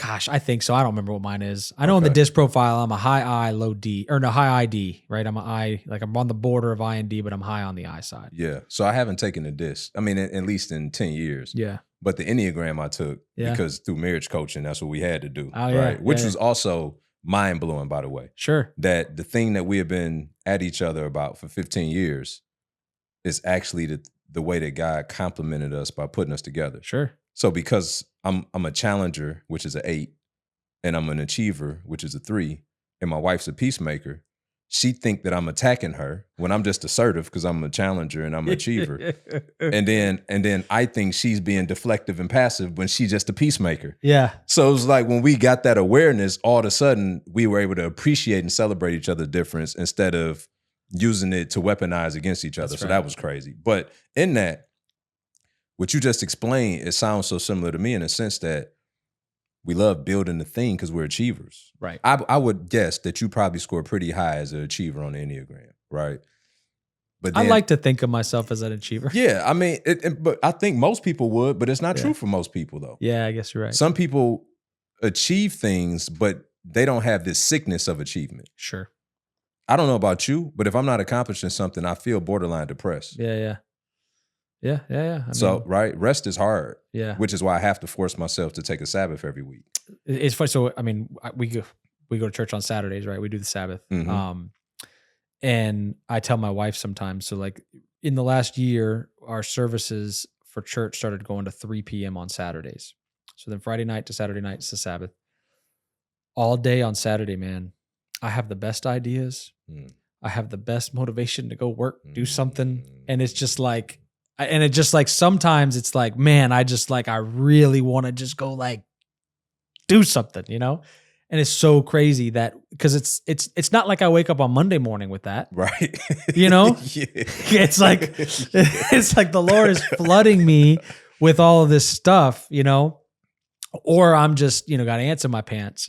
Gosh, I think so. I don't remember what mine is. I know in the DISC profile, I'm a high I, low D, or no, high ID, right? I'm a I, like I'm on the border of I and D, but I'm high on the I side. Yeah. So I haven't taken a DISC. I mean, at least in 10 years. Yeah. But the Enneagram I took because through marriage coaching, that's what we had to do. Oh, right? Which was also mind blowing, by the way. Sure. That the thing that we have been at each other about for 15 years is actually the way that God complimented us by putting us together. Sure. So because I'm a challenger, which is an 8, and I'm an achiever, which is a 3, and my wife's a peacemaker, she think that I'm attacking her when I'm just assertive because I'm a challenger and I'm an achiever. and then I think she's being deflective and passive when she's just a peacemaker. Yeah. So it was like when we got that awareness, all of a sudden we were able to appreciate and celebrate each other's difference instead of using it to weaponize against each other. That's so right. that was crazy. But in that, what you just explained, it sounds so similar to me in the sense that we love building the thing because we're achievers. Right. I would guess that you probably score pretty high as an achiever on the Enneagram, right? But then, I like to think of myself as an achiever. Yeah, I mean, but I think most people would, but it's not true for most people though. Yeah, I guess you're right. Some people achieve things, but they don't have this sickness of achievement. Sure. I don't know about you, but if I'm not accomplishing something, I feel borderline depressed. Yeah. So, right, rest is hard. Yeah. Which is why I have to force myself to take a Sabbath every week. It's funny. So, I mean, we go to church on Saturdays, right? We do the Sabbath. Mm-hmm. And I tell my wife sometimes, so like in the last year, our services for church started going to 3 p.m. on Saturdays. So then Friday night to Saturday night is the Sabbath. All day on Saturday, man, I have the best ideas. I have the best motivation to go work, do something. And it's just like, sometimes it's like, man, I really want to just go like do something, And it's so crazy that because it's not like I wake up on Monday morning with that, right? Yeah. It's like the Lord is flooding me with all of this stuff, or I'm just got ants in my pants,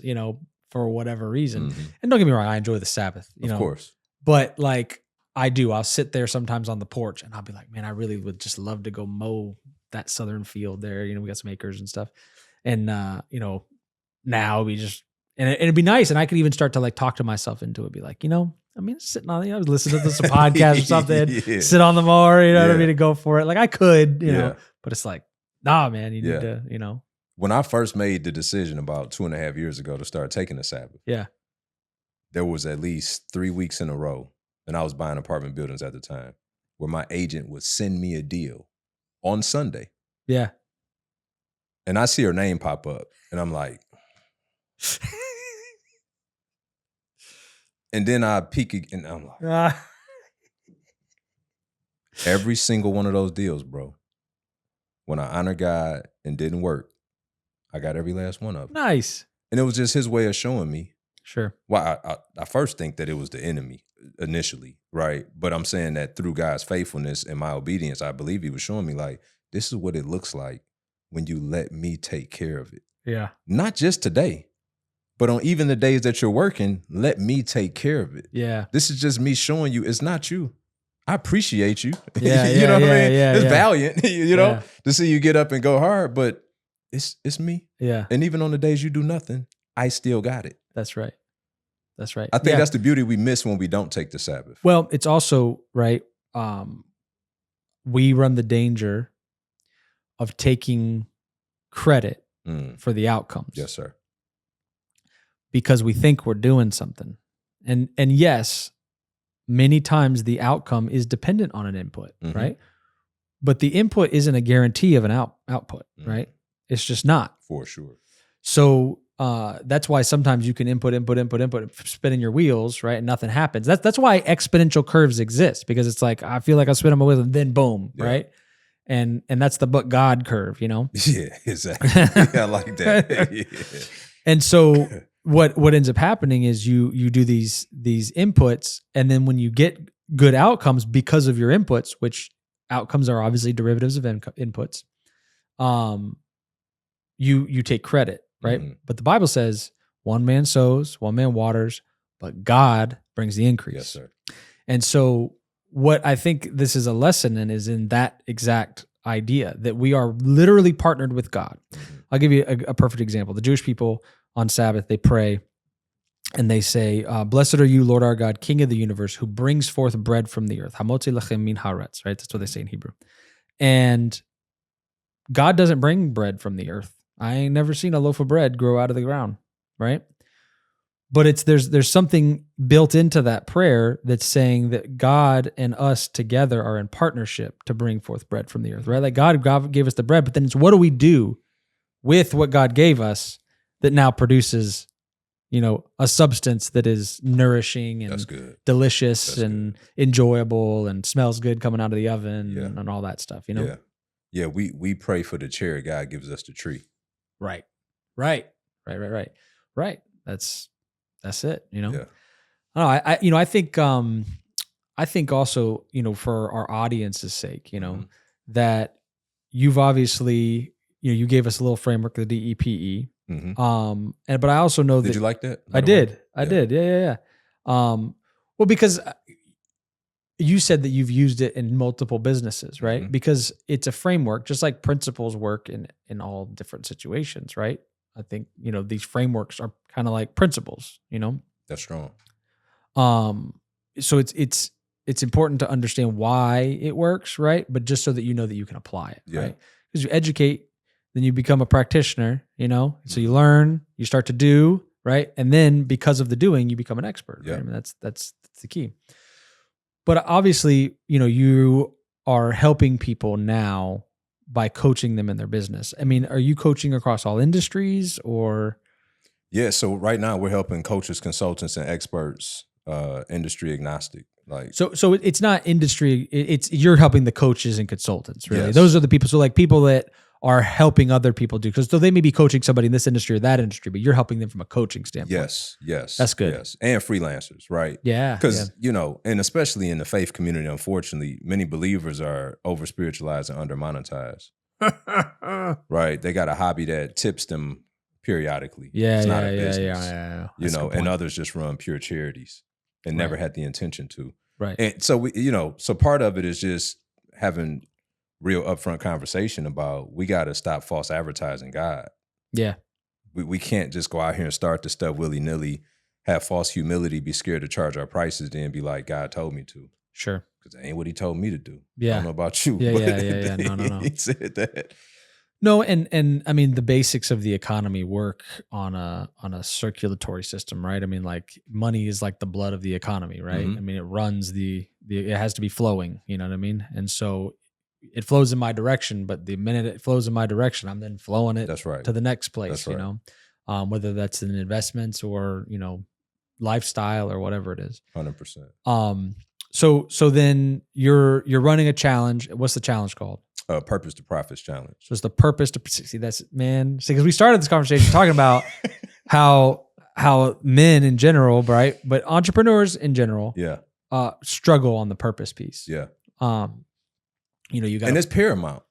for whatever reason. And don't get me wrong, I enjoy the Sabbath, of course, but like I do. I'll sit there sometimes on the porch and I'll be like, man, I really would just love to go mow that southern field there. We got some acres and stuff. And, now we just, and it'd be nice. And I could even start to like talk to myself into it. Be like, sitting on, listen to this podcast or something, sit on the mower, what I mean, to go for it. Like I could, but it's like, nah, man, you need to, When I first made the decision about 2.5 years ago to start taking the Sabbath, there was at least 3 weeks in a row. And I was buying apartment buildings at the time where my agent would send me a deal on Sunday. Yeah. And I see her name pop up and I'm like, and then I peek and I'm like, every single one of those deals, bro, when I honor God and didn't work, I got every last one of them. Nice. And it was just his way of showing me. Sure. Well, I first think that it was the enemy initially, right? But I'm saying that through God's faithfulness and my obedience, I believe he was showing me like, this is what it looks like when you let me take care of it. Yeah. Not just today, but on even the days that you're working, let me take care of it. Yeah. This is just me showing you it's not you. I appreciate you. Yeah, you know what I mean? Yeah, it's valiant, to see you get up and go hard, but it's me. Yeah. And even on the days you do nothing, I still got it. That's right. That's right. I think that's the beauty we miss when we don't take the Sabbath. Well, it's also, right, we run the danger of taking credit for the outcomes. Yes, sir. Because we think we're doing something. And yes, many times the outcome is dependent on an input, right? But the input isn't a guarantee of an output, right? It's just not. For sure. So that's why sometimes you can input, spinning your wheels, right? And nothing happens. That's why exponential curves exist, because it's like, I feel like I'm spinning my wheels and then boom, right? And that's the but God curve, you know? Yeah, exactly. I like that. Yeah. And so what ends up happening is you do these inputs, and then when you get good outcomes because of your inputs, which outcomes are obviously derivatives of inputs, you take credit, right? Mm-hmm. But the Bible says one man sows, one man waters, but God brings the increase. Yes, sir. And so what I think this is a lesson in is in that exact idea that we are literally partnered with God. Mm-hmm. I'll give you a perfect example. The Jewish people on Sabbath, they pray and they say, blessed are you, Lord our God, King of the universe, who brings forth bread from the earth. Hamotzi lachem min haaretz, right? That's what they say in Hebrew. And God doesn't bring bread from the earth. I ain't never seen a loaf of bread grow out of the ground, right? But there's something built into that prayer that's saying that God and us together are in partnership to bring forth bread from the earth, right? Like God gave us the bread, but then it's what do we do with what God gave us that now produces, a substance that is nourishing and delicious and enjoyable and smells good coming out of the oven and all that stuff, Yeah, we pray for the chair, God gives us the tree. Right. That's it, Yeah. I think also, for our audience's sake, Mm-hmm. that you've obviously, you gave us a little framework of the DEPE. Mm-hmm. But I also know Did you like that? I did. Yeah. Well, because you said that you've used it in multiple businesses, right? Mm-hmm. Because it's a framework, just like principles work in all different situations, right? I think, these frameworks are kind of like principles, That's strong. So it's important to understand why it works, right? But just so that you know that you can apply it, right? Because you educate, then you become a practitioner, so you learn, you start to do, right? And then because of the doing, you become an expert. Yeah. Right? I mean, that's the key. But obviously, you are helping people now by coaching them in their business. I mean, are you coaching across all industries or? Yeah. So right now we're helping coaches, consultants, and experts, industry agnostic. So it's not industry. You're helping the coaches and consultants, really. Yes. Those are the people. So like people that are helping other people do, because so they may be coaching somebody in this industry or that industry, but you're helping them from a coaching standpoint. Yes. That's good. Yes. And freelancers, right? Yeah. Because, and especially in the faith community, unfortunately, many believers are over spiritualized and under monetized. Right? They got a hobby that tips them periodically. It's not a business. Yeah. And others just run pure charities and never had the intention to. Right. And so so part of it is just having real upfront conversation about we got to stop false advertising God. Yeah. We can't just go out here and start the stuff willy-nilly, have false humility, be scared to charge our prices, then be like, God told me to. Sure. Because that ain't what he told me to do. Yeah. I don't know about you. Yeah. No. He said that. No, and I mean the basics of the economy work on a circulatory system, right? I mean, like money is like the blood of the economy, right? Mm-hmm. I mean, it runs it has to be flowing, you know what I mean? And so it flows in my direction, but the minute it flows in my direction, I'm then flowing it to the next place, whether that's in investments or, lifestyle or whatever it is. 100%. So then you're running a challenge. What's the challenge called? Purpose to Profits Challenge. So it's the purpose to see that's because we started this conversation talking about how men in general, right? But entrepreneurs in general, struggle on the purpose piece. Yeah. You got and it's paramount.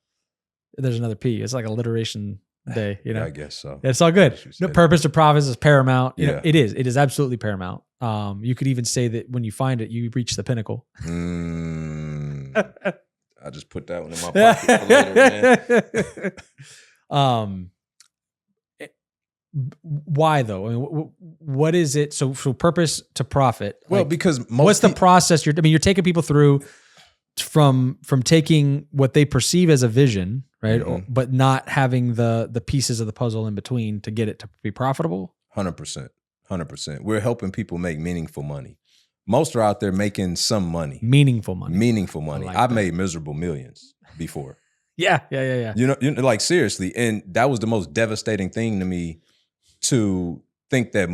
There's another P. It's like alliteration day. Yeah, I guess so. It's all good. No, purpose to profits is paramount. Yeah. It is. It is absolutely paramount. You could even say that when you find it, you reach the pinnacle. I just put that one in my pocket for later, man. Why though? I mean, what is it? So purpose to profit. Well, because what's the process? You're taking people through from taking what they perceive as a vision, right? Mm-hmm. But not having the pieces of the puzzle in between to get it to be profitable. 100%. We're helping people make meaningful money. Most are out there making some money. Meaningful money. Like I've made miserable millions before. Yeah. Like seriously. And that was the most devastating thing to me used to think that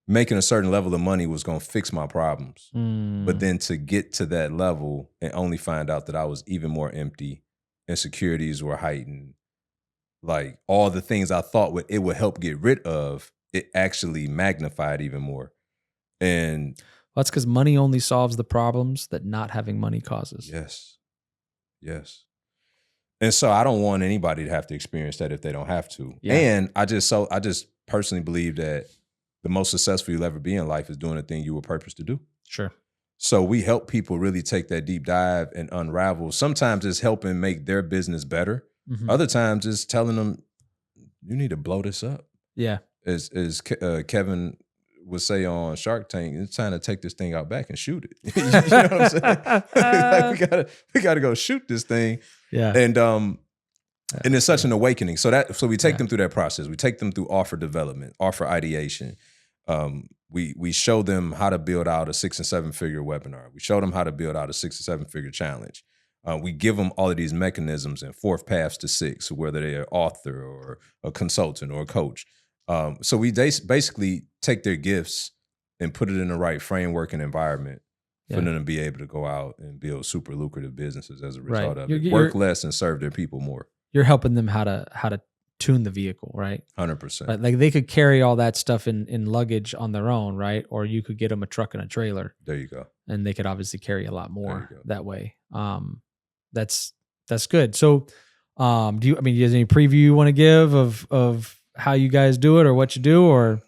making a certain level of money was going to fix my problems. But then to get to that level and only find out that I was even more empty, insecurities were heightened, like all the things I thought it would help get rid of, it actually magnified even more. And that's because money only solves the problems that not having money causes. Yes. And so I don't want anybody to have to experience that if they don't have to. Yeah. And I just personally believe that the most successful you'll ever be in life is doing the thing you were purposed to do. Sure. So we help people really take that deep dive and unravel. Sometimes it's helping make their business better. Mm-hmm. Other times it's telling them, you need to blow this up. Yeah. As Kevin would say on Shark Tank, it's time to take this thing out back and shoot it. You know what I'm saying? Like we gotta go shoot this thing. Yeah. And it's such an awakening. So we take them through that process. We take them through offer development, offer ideation. We show them how to build out a 6 and 7 figure webinar. We show them how to build out a 6 or 7 figure challenge. We give them all of these mechanisms and 4 paths to 6, whether they're an author or a consultant or a coach. So we basically take their gifts and put it in the right framework and environment for them to be able to go out and build super lucrative businesses as a result of it. Work less and serve their people more. You're helping them how to tune the vehicle, right? 100%. Like they could carry all that stuff in luggage on their own, right? Or you could get them a truck and a trailer. There you go. And they could obviously carry a lot more that way. That's good. So, do you have any preview you want to give of how you guys do it or what you do, or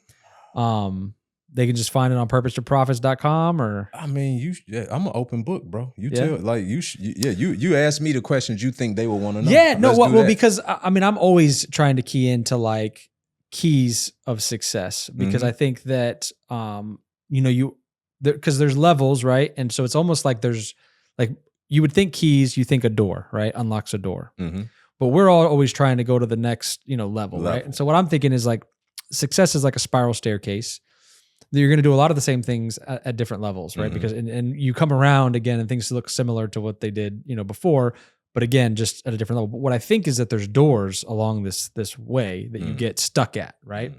they can just find it on purposetoprofits.com or? I'm an open book, bro. You tell, like you ask me the questions you think they will want to know. Yeah, no, well, because I'm always trying to key into like keys of success because I think that because there's levels, right? And so it's almost like there's like you would think keys, you think a door, right? Unlocks a door. Mm-hmm. But we're all always trying to go to the next, level, right? And so what I'm thinking is like success is like a spiral staircase. You're going to do a lot of the same things at different levels, right? Mm-hmm. Because and you come around again and things look similar to what they did, before, but again, just at a different level. But what I think is that there's doors along this way that you get stuck at, right?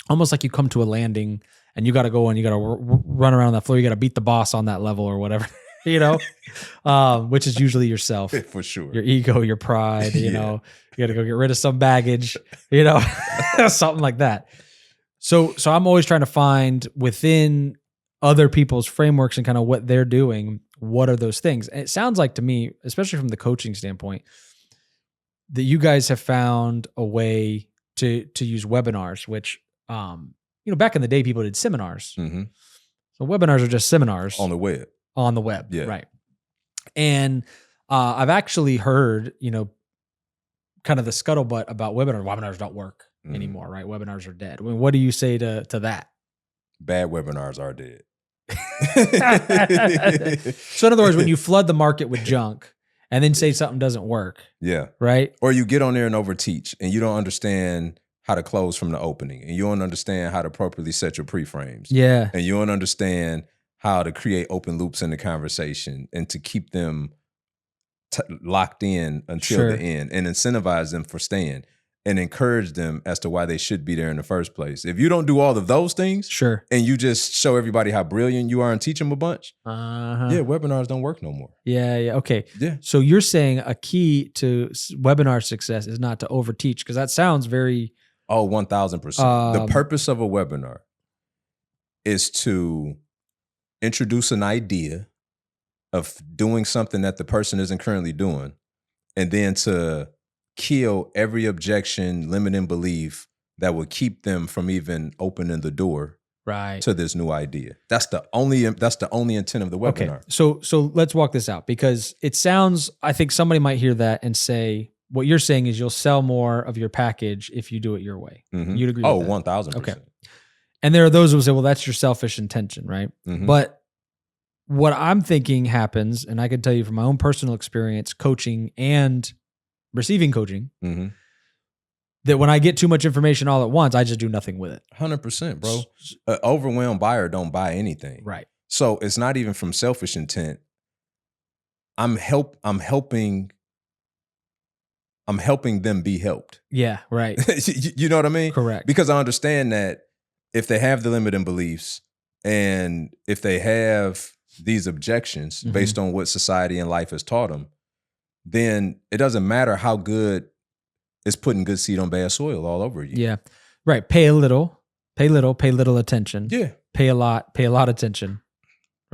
Almost like you come to a landing and you got to go and you got to run around that floor. You got to beat the boss on that level or whatever. Which is usually yourself. For sure. Your ego, your pride, you got to go get rid of some baggage, something like that. So I'm always trying to find within other people's frameworks and kind of what they're doing, what are those things? And it sounds like to me, especially from the coaching standpoint, that you guys have found a way to use webinars, which, back in the day, people did seminars. Mm-hmm. So webinars are just seminars. On the web. Yeah. Right. And I've actually heard, kind of the scuttlebutt about webinars. Webinars don't work anymore, right? Webinars are dead. I mean, what do you say to that? Bad webinars are dead. So in other words, when you flood the market with junk and then say something doesn't work. Yeah. Right? Or you get on there and overteach and you don't understand how to close from the opening and you don't understand how to appropriately set your pre-frames. Yeah. And you don't understand how to create open loops in the conversation and to keep them locked in until the end and incentivize them for staying and encourage them as to why they should be there in the first place. If you don't do all of those things and you just show everybody how brilliant you are and teach them a bunch, webinars don't work no more. Yeah. Okay. Yeah. So you're saying a key to webinar success is not to overteach, because that sounds very... Oh, 1,000%. The purpose of a webinar is to introduce an idea of doing something that the person isn't currently doing, and then to kill every objection, limiting belief that would keep them from even opening the door to this new idea. That's the only intent of the webinar. Okay. So let's walk this out, because it sounds, I think somebody might hear that and say, what you're saying is you'll sell more of your package if you do it your way. Mm-hmm. You'd agree with that? 1,000%. Okay. And there are those who say, well, that's your selfish intention, right? Mm-hmm. But what I'm thinking happens, and I can tell you from my own personal experience, coaching and receiving coaching, that when I get too much information all at once, I just do nothing with it. 100%, bro. An overwhelmed buyer don't buy anything. Right. So it's not even from selfish intent. I'm helping I'm helping them be helped. Yeah, right. You know what I mean? Correct. Because I understand that if they have the limiting beliefs and if they have these objections based on what society and life has taught them, then it doesn't matter how good it's putting good seed on bad soil all over you. Yeah. Right. Pay little attention. Yeah. Pay a lot attention.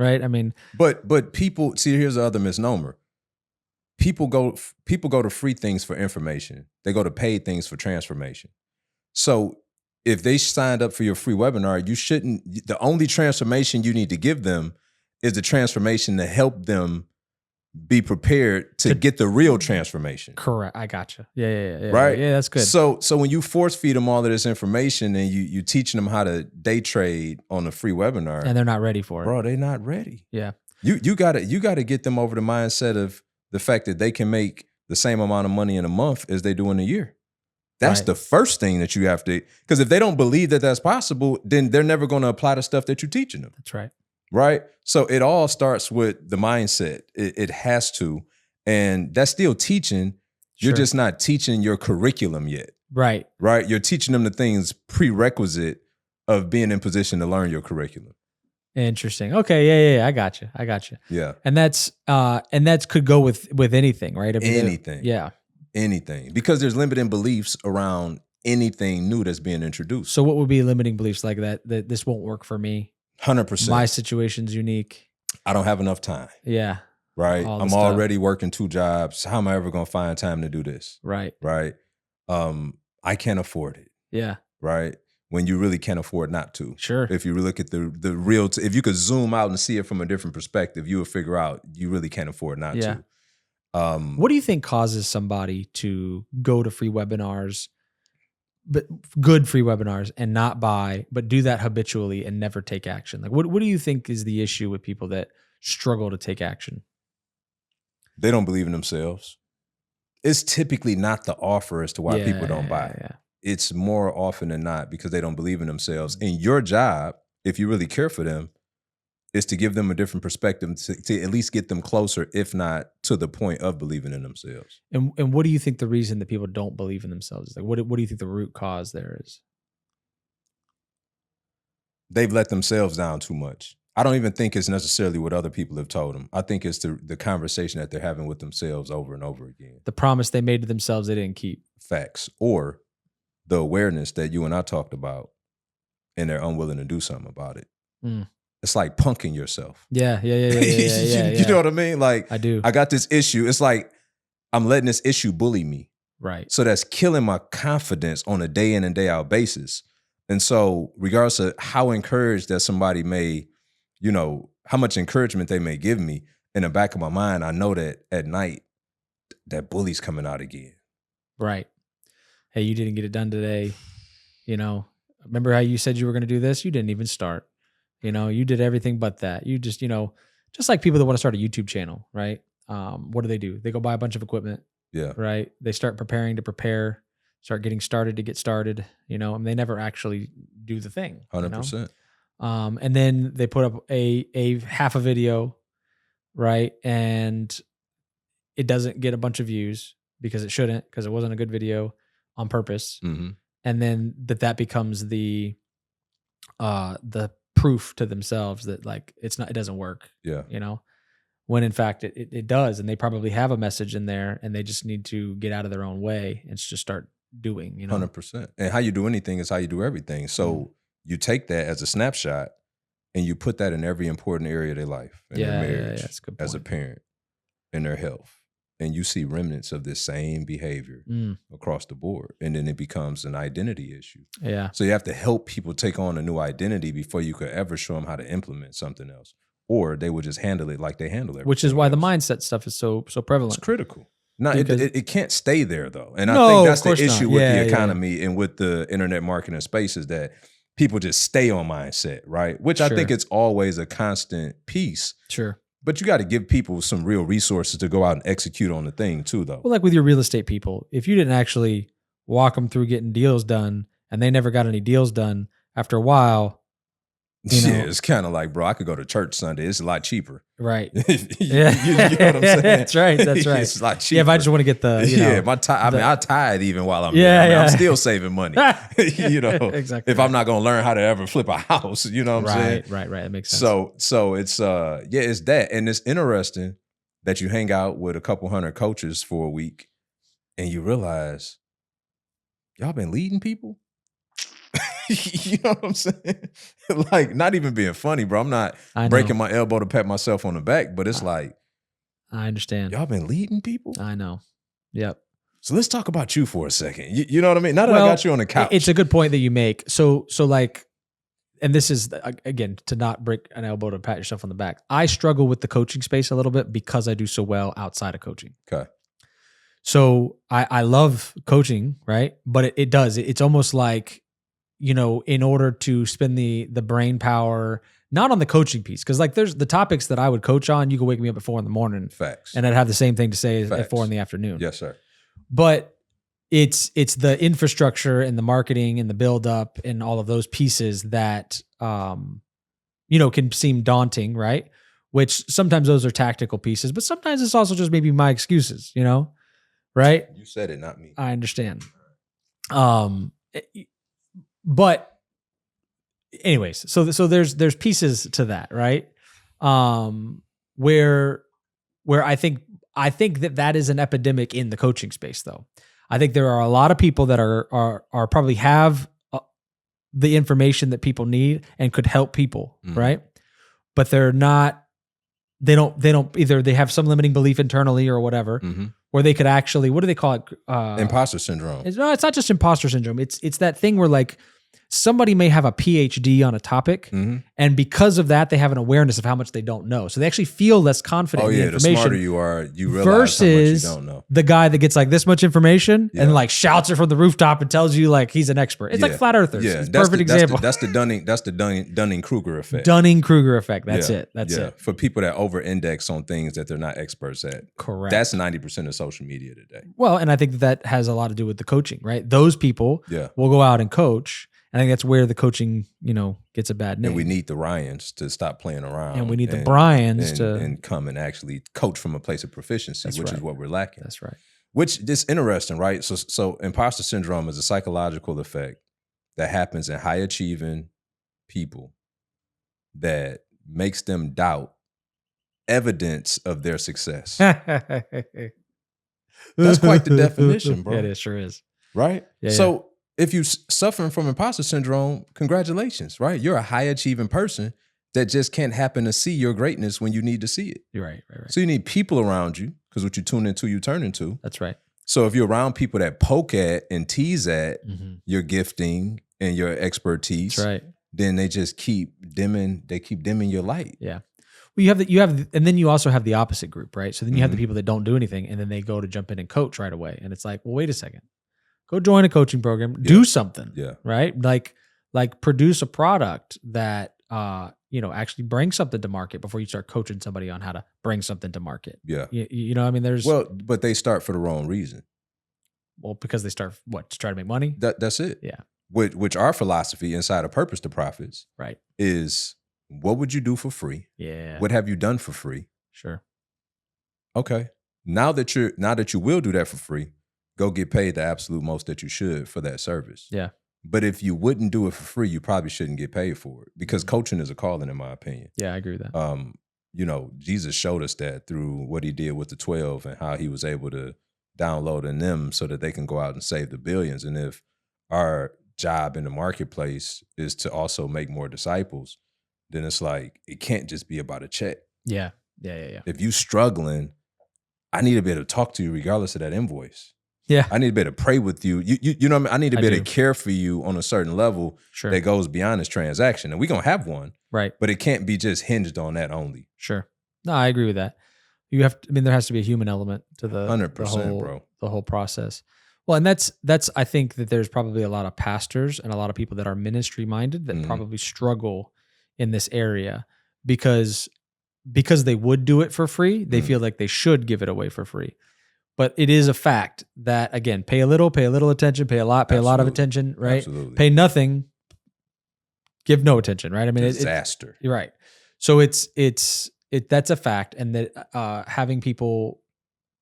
Right? I mean, but people see, here's the other misnomer. People go to free things for information. They go to paid things for transformation. So if they signed up for your free webinar, the only transformation you need to give them is the transformation to help them be prepared to get the real transformation. Correct. I gotcha. Yeah. Right? Yeah, that's good. So when you force feed them all of this information and you teaching them how to day trade on a free webinar, and they're not ready for it. bro, they're not ready. Yeah. You gotta get them over the mindset of the fact that they can make the same amount of money in a month as they do in a year. That's Right. the first thing that you have to, because if they don't believe that that's possible, then they're never going to apply the stuff that you're teaching them. That's right. Right? So it all starts with the mindset. It has to. And that's still teaching. You're Sure. just not teaching your curriculum yet. Right. Right? You're teaching them the things prerequisite of being in position to learn your curriculum. Interesting. Okay. Yeah. I got you. Yeah. And that's could go with anything, right? I mean, Anything. Yeah. Anything. Because there's limiting beliefs around anything new that's being introduced. So what would be limiting beliefs like that this won't work for me? 100%. My situation's unique. I don't have enough time. Yeah. Right? All the I'm stuff. already working 2 jobs. How am I ever going to find time to do this? Right. Right? I can't afford it. Yeah. Right? When you really can't afford not to. Sure. If you look at the real, if you could zoom out and see it from a different perspective, you would figure out you really can't afford not Yeah. to. What do you think causes somebody to go to free webinars, but good free webinars, and not buy, but do that habitually and never take action? Like, what do you think is the issue with people that struggle to take action? They don't believe in themselves. It's typically not the offer as to why people don't buy. Yeah. It's more often than not because they don't believe in themselves. And your job, if you really care for them, is to give them a different perspective to at least get them closer, if not to the point of believing in themselves. And what do you think the reason that people don't believe in themselves is? Like, what do you think the root cause there is? They've let themselves down too much. I don't even think it's necessarily what other people have told them. I think it's the conversation that they're having with themselves over and over again. The promise they made to themselves they didn't keep. Facts. Or the awareness that you and I talked about, and they're unwilling to do something about it. Mm. It's like punking yourself. Yeah. You know what I mean? Like, I do. I got this issue. It's like I'm letting this issue bully me. Right. So that's killing my confidence on a day in and day out basis. And so regardless of how encouraged that somebody may, how much encouragement they may give me, in the back of my mind, I know that at night, that bully's coming out again. Right. Hey, you didn't get it done today. Remember how you said you were going to do this? You didn't even start. You did everything but that. You just, just like people that want to start a YouTube channel, right? What do? They go buy a bunch of equipment. Yeah. Right. They start preparing to prepare, start getting started to get started, and they never actually do the thing. 100%. And then they put up a half a video, right? And it doesn't get a bunch of views because it shouldn't, because it wasn't a good video on purpose. Mm-hmm. And then that becomes the proof to themselves that like it doesn't work. Yeah. When in fact it does, and they probably have a message in there, and they just need to get out of their own way and just start doing. 100%. And how you do anything is how you do everything. So you take that as a snapshot and you put that in every important area of their life, in their marriage, that's a good as a point. parent, in their health. And you see remnants of this same behavior across the board. And then it becomes an identity issue. Yeah. So you have to help people take on a new identity before you could ever show them how to implement something else. Or they would just handle it like they handle everything. Which is why else. the mindset stuff is so prevalent. It's critical. No, Because- it can't stay there though. And No, I think of that's the course not. issue with Yeah, the economy and with the internet marketing space is that people just stay on mindset, right? Which I Sure. think it's always a constant piece. Sure. But you got to give people some real resources to go out and execute on the thing too, though. Well, like with your real estate people, if you didn't actually walk them through getting deals done and they never got any deals done, after a while, You know? Yeah, it's kind of like, bro, I could go to church Sunday. It's a lot cheaper. Right. you know what I'm saying? That's right. That's right. It's a lot cheaper. Yeah, if I just want to get the, I tithe even while I'm Yeah, there. I mean, yeah. I'm still saving money. Exactly. If I'm not going to learn how to ever flip a house, you know what I'm saying? Right. That makes sense. So it's it's that, and it's interesting that you hang out with a couple hundred coaches for a week, and you realize y'all been leading people. You know what I'm saying? Like, not even being funny, bro. I'm not breaking my elbow to pat myself on the back, but it's like, I understand. Y'all been leading people? I know. Yep. So let's talk about you for a second. You know what I mean? Now that I got you on the couch. It's a good point that you make. So like, and this is, again, to not break an elbow to pat yourself on the back. I struggle with the coaching space a little bit because I do so well outside of coaching. Okay. So I love coaching, right? But it does. It's almost like, in order to spend the brain power, not on the coaching piece, because like there's the topics that I would coach on, you could wake me up at 4 a.m. Facts. And I'd have the same thing to say Facts. at 4 p.m. Yes, sir. But it's the infrastructure and the marketing and the build up and all of those pieces that can seem daunting, right? Which sometimes those are tactical pieces, but sometimes it's also just maybe my excuses, right? You said it, not me. I understand. But anyways, so there's pieces to that, right? Where I think that is an epidemic in the coaching space, though. I think there are a lot of people that are probably have the information that people need and could help people, right? But they're not. They don't either. They have some limiting belief internally or whatever, where they could actually. What do they call it? Imposter syndrome. It's not just imposter syndrome. It's that thing where like somebody may have a PhD on a topic, and because of that, they have an awareness of how much they don't know. So they actually feel less confident in the information. The smarter you are, you realize versus how much you don't know. The guy that gets like this much information and like shouts it from the rooftop and tells you like he's an expert. It's like flat earthers. Yeah, it's perfect example. That's the Dunning-Kruger effect. Dunning-Kruger effect. That's it. That's it. For people that over-index on things that they're not experts at. Correct. That's 90% of social media today. Well, and I think that has a lot to do with the coaching, right? Those people will go out and coach. I think that's where the coaching, gets a bad name. And we need the Ryans to stop playing around. And we need the Bryans and come and actually coach from a place of proficiency, which is what we're lacking. That's right. Which is interesting, right? So imposter syndrome is a psychological effect that happens in high achieving people that makes them doubt evidence of their success. That's quite the definition, bro. Yeah, it sure is. Right? Yeah, so if you're suffering from imposter syndrome, congratulations, right? You're a high achieving person that just can't happen to see your greatness when you need to see it. You're right. So you need people around you, because what you tune into, you turn into. That's right. So if you're around people that poke at and tease at your gifting and your expertise, that's right, then they just keep dimming your light. Yeah. Well, and then you also have the opposite group, right? So then you have the people that don't do anything, and then they go to jump in and coach right away. And it's like, well, wait a second. Go join a coaching program, do something, right? Like produce a product that, actually brings something to market before you start coaching somebody on how to bring something to market. Yeah. But they start for the wrong reason. Well, because they start, to try to make money? That's it. Yeah. Which our philosophy inside of Purpose to Profits is, what would you do for free? Yeah. What have you done for free? Sure. Okay. Now that you will do that for free, go get paid the absolute most that you should for that service. Yeah. But if you wouldn't do it for free, you probably shouldn't get paid for it, because coaching is a calling, in my opinion. Yeah, I agree with that. Jesus showed us that through what he did with the 12 and how he was able to download in them so that they can go out and save the billions. And if our job in the marketplace is to also make more disciples, then it's like, it can't just be about a check. Yeah. If you struggling, I need to be able to talk to you regardless of that invoice. Yeah. I need to be able to pray with you. You know what I mean? I need to be able to care for you on a certain level that goes beyond this transaction. And we're going to have one. Right. But it can't be just hinged on that only. Sure. No, I agree with that. There has to be a human element to the 100%, the whole process. Well, and that's I think that there's probably a lot of pastors and a lot of people that are ministry minded that probably struggle in this area because they would do it for free. They feel like they should give it away for free. But it is a fact that, again, pay a little attention, pay a lot of attention, right? Absolutely. Pay nothing, give no attention, right? I mean, disaster. You're right. So that's a fact, and that having people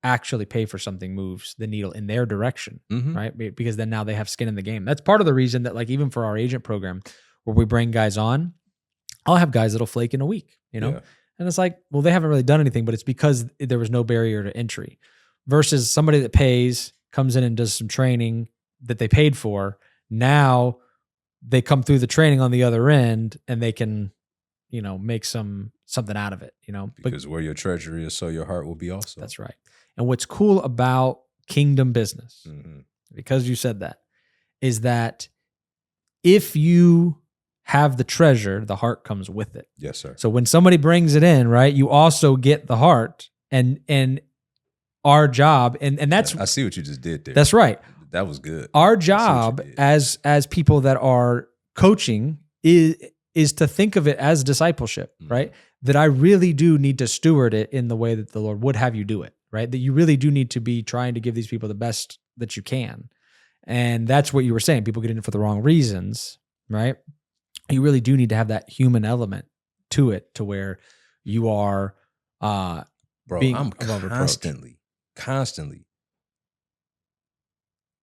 actually pay for something moves the needle in their direction, right? Because then now they have skin in the game. That's part of the reason that, like, even for our agent program, where we bring guys on, I'll have guys that'll flake in a week, you know, and it's like, well, they haven't really done anything, but it's because there was no barrier to entry. Versus somebody that pays, comes in and does some training that they paid for. Now they come through the training on the other end, and they can, you know, make something out of it, you know. Because where your treasury is, so your heart will be also. That's right. And what's cool about kingdom business, because you said that, is that if you have the treasure, the heart comes with it. Yes, sir. So when somebody brings it in, right, you also get the heart, and our job, and that's, I see what you just did there. That's right. That was good. Our job as people that are coaching is to think of it as discipleship, right? That I really do need to steward it in the way that the Lord would have you do it, right? That you really do need to be trying to give these people the best that you can. And that's what you were saying. People get in it for the wrong reasons, right? You really do need to have that human element to it, to where you are Bro, being I'm constantly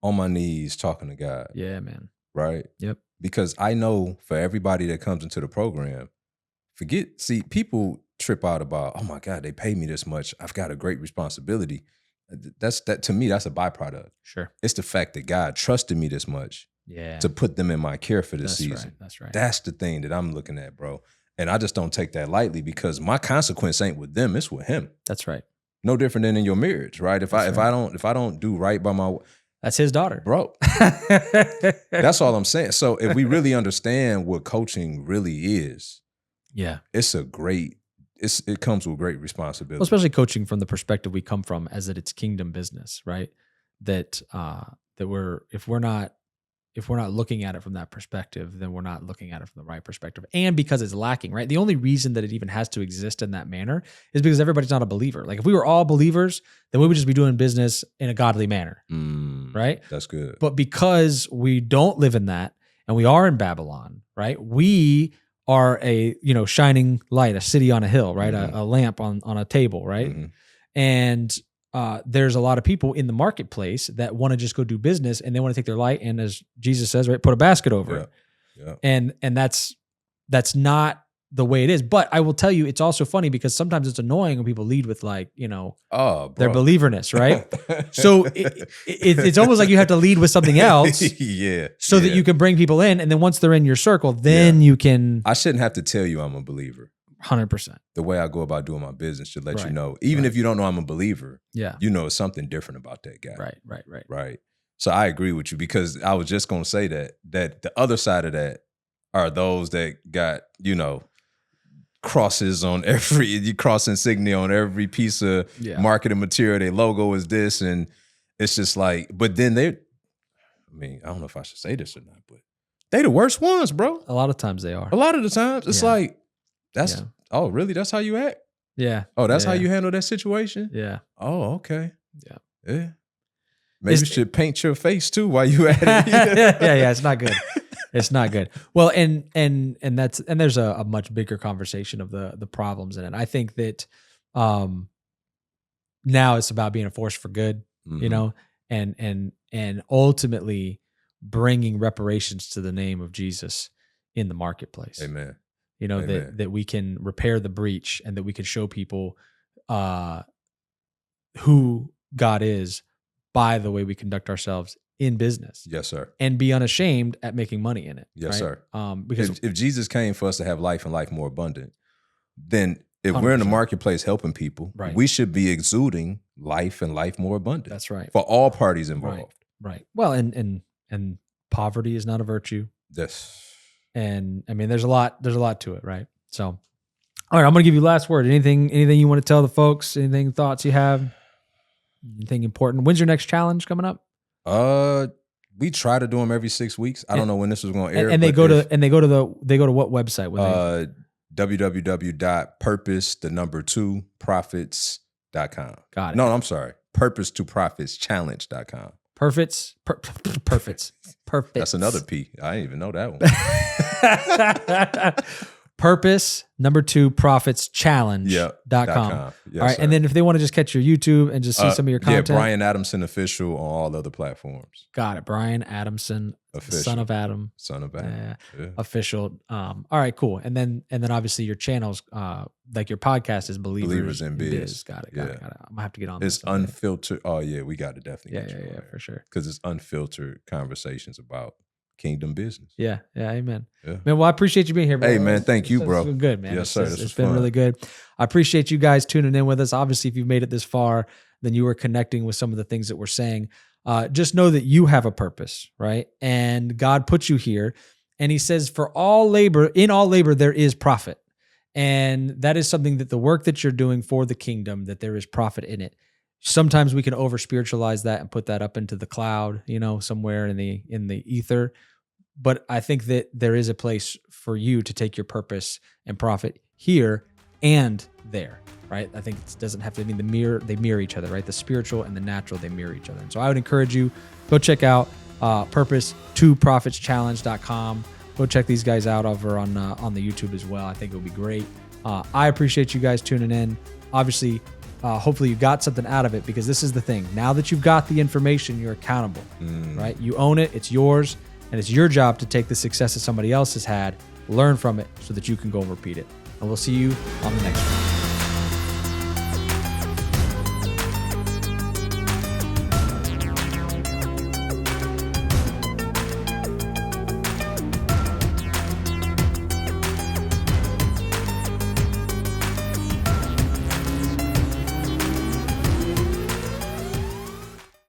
on my knees talking to God. Yeah, man. Right? Yep. Because I know for everybody that comes into the program, people trip out about, oh my God, they pay me this much. I've got a great responsibility. To me, that's a byproduct. Sure. It's the fact that God trusted me this much to put them in my care for this season. Right. That's right. That's the thing that I'm looking at, bro. And I just don't take that lightly, because my consequence ain't with them, it's with him. That's right. No different than in your marriage, right? If I don't do right by my, that's his daughter, bro. That's all I'm saying. So if we really understand what coaching really is, it comes with great responsibility. Well, especially coaching from the perspective we come from, as that it's kingdom business, right? That if we're not looking at it from that perspective, then we're not looking at it from the right perspective. And because it's lacking, right? The only reason that it even has to exist in that manner is because everybody's not a believer. Like, if we were all believers, then we would just be doing business in a godly manner, right? That's good. But because we don't live in that, and we are in Babylon, right? We are a, shining light, a city on a hill, right? A lamp on a table, right? And there's a lot of people in the marketplace that want to just go do business, and they want to take their light and, as Jesus says, right, put a basket over it. Yeah. And that's not the way it is. But I will tell you, it's also funny because sometimes it's annoying when people lead with their believerness, right? So it's almost like you have to lead with something else, that you can bring people in, and then once they're in your circle, then you can. I shouldn't have to tell you I'm a believer. 100%. The way I go about doing my business should let you know, even if you don't know I'm a believer, you know something different about that guy. Right. So I agree with you, because I was just going to say that the other side of that are those that got, crosses on cross insignia on every piece of marketing material. Their logo is this, and it's just like, but then I don't know if I should say this or not, but they the worst ones, bro. A lot of times they are. A lot of the times it's like, oh, really? That's how you act? Yeah. Oh, that's how you handle that situation? Yeah. Oh, okay. Yeah. Maybe you should paint your face too while you at it. Yeah. It's not good. It's not good. Well, and there's a much bigger conversation of the problems in it. I think that now it's about being a force for good, and ultimately bringing reparations to the name of Jesus in the marketplace. Amen. That we can repair the breach, and that we can show people who God is by the way we conduct ourselves in business. Yes, sir. And be unashamed at making money in it. Yes, right? sir. Because if Jesus came for us to have life and life more abundant, then if 100%. We're in the marketplace helping people, we should be exuding life and life more abundant. That's right. For all parties involved. Right. Well, and poverty is not a virtue. Yes. And there's a lot to it, right? So, all right, I'm going to give you last word. Anything you want to tell the folks? Thoughts you have? Anything important? When's your next challenge coming up? We try to do them every 6 weeks. I don't know when this was going to air. And they go to what website? www.purpose2profits.com. Got it. No, I'm sorry. Purpose2profitschallenge.com. Perfect. That's another P. I didn't even know that one. Purpose, number 2, profitschallenge.com. Yes, all right. sir. And then if they want to just catch your YouTube and just see some of your content. Yeah, Brian Adamson Official on all other platforms. Got it. Brian Adamson, Official. son of Adam. Yeah. Official. All right, cool. And then obviously your channels, like your podcast is Believers in Biz. Got it. I'm gonna have to get on It's this. unfiltered. Oh yeah, we got to definitely. Yeah, for sure. Because it's unfiltered conversations about kingdom business. Yeah, amen. Yeah. Man, well, I appreciate you being here, bro. Hey, man, thank you, bro. It's been good, man. Yes, sir. It's been really good. I appreciate you guys tuning in with us. Obviously, if you've made it this far, then you are connecting with some of the things that we're saying. Just know that you have a purpose, right? And God put you here. And he says, in all labor, there is profit. And that is something that the work that you're doing for the kingdom, that there is profit in it. Sometimes we can over spiritualize that and put that up into the cloud, somewhere in the ether. But I think that there is a place for you to take your purpose and profit here and there, right? I think it doesn't have to mean they mirror each other, right? The spiritual and the natural, they mirror each other. And so I would encourage you, go check out purpose2profitschallenge.com. Go check these guys out over on the YouTube as well. I think it would be great. I appreciate you guys tuning in. Obviously, hopefully you got something out of it, because this is the thing. Now that you've got the information, you're accountable, right? You own it. It's yours. And it's your job to take the success that somebody else has had, learn from it so that you can go and repeat it. And we'll see you on the next one.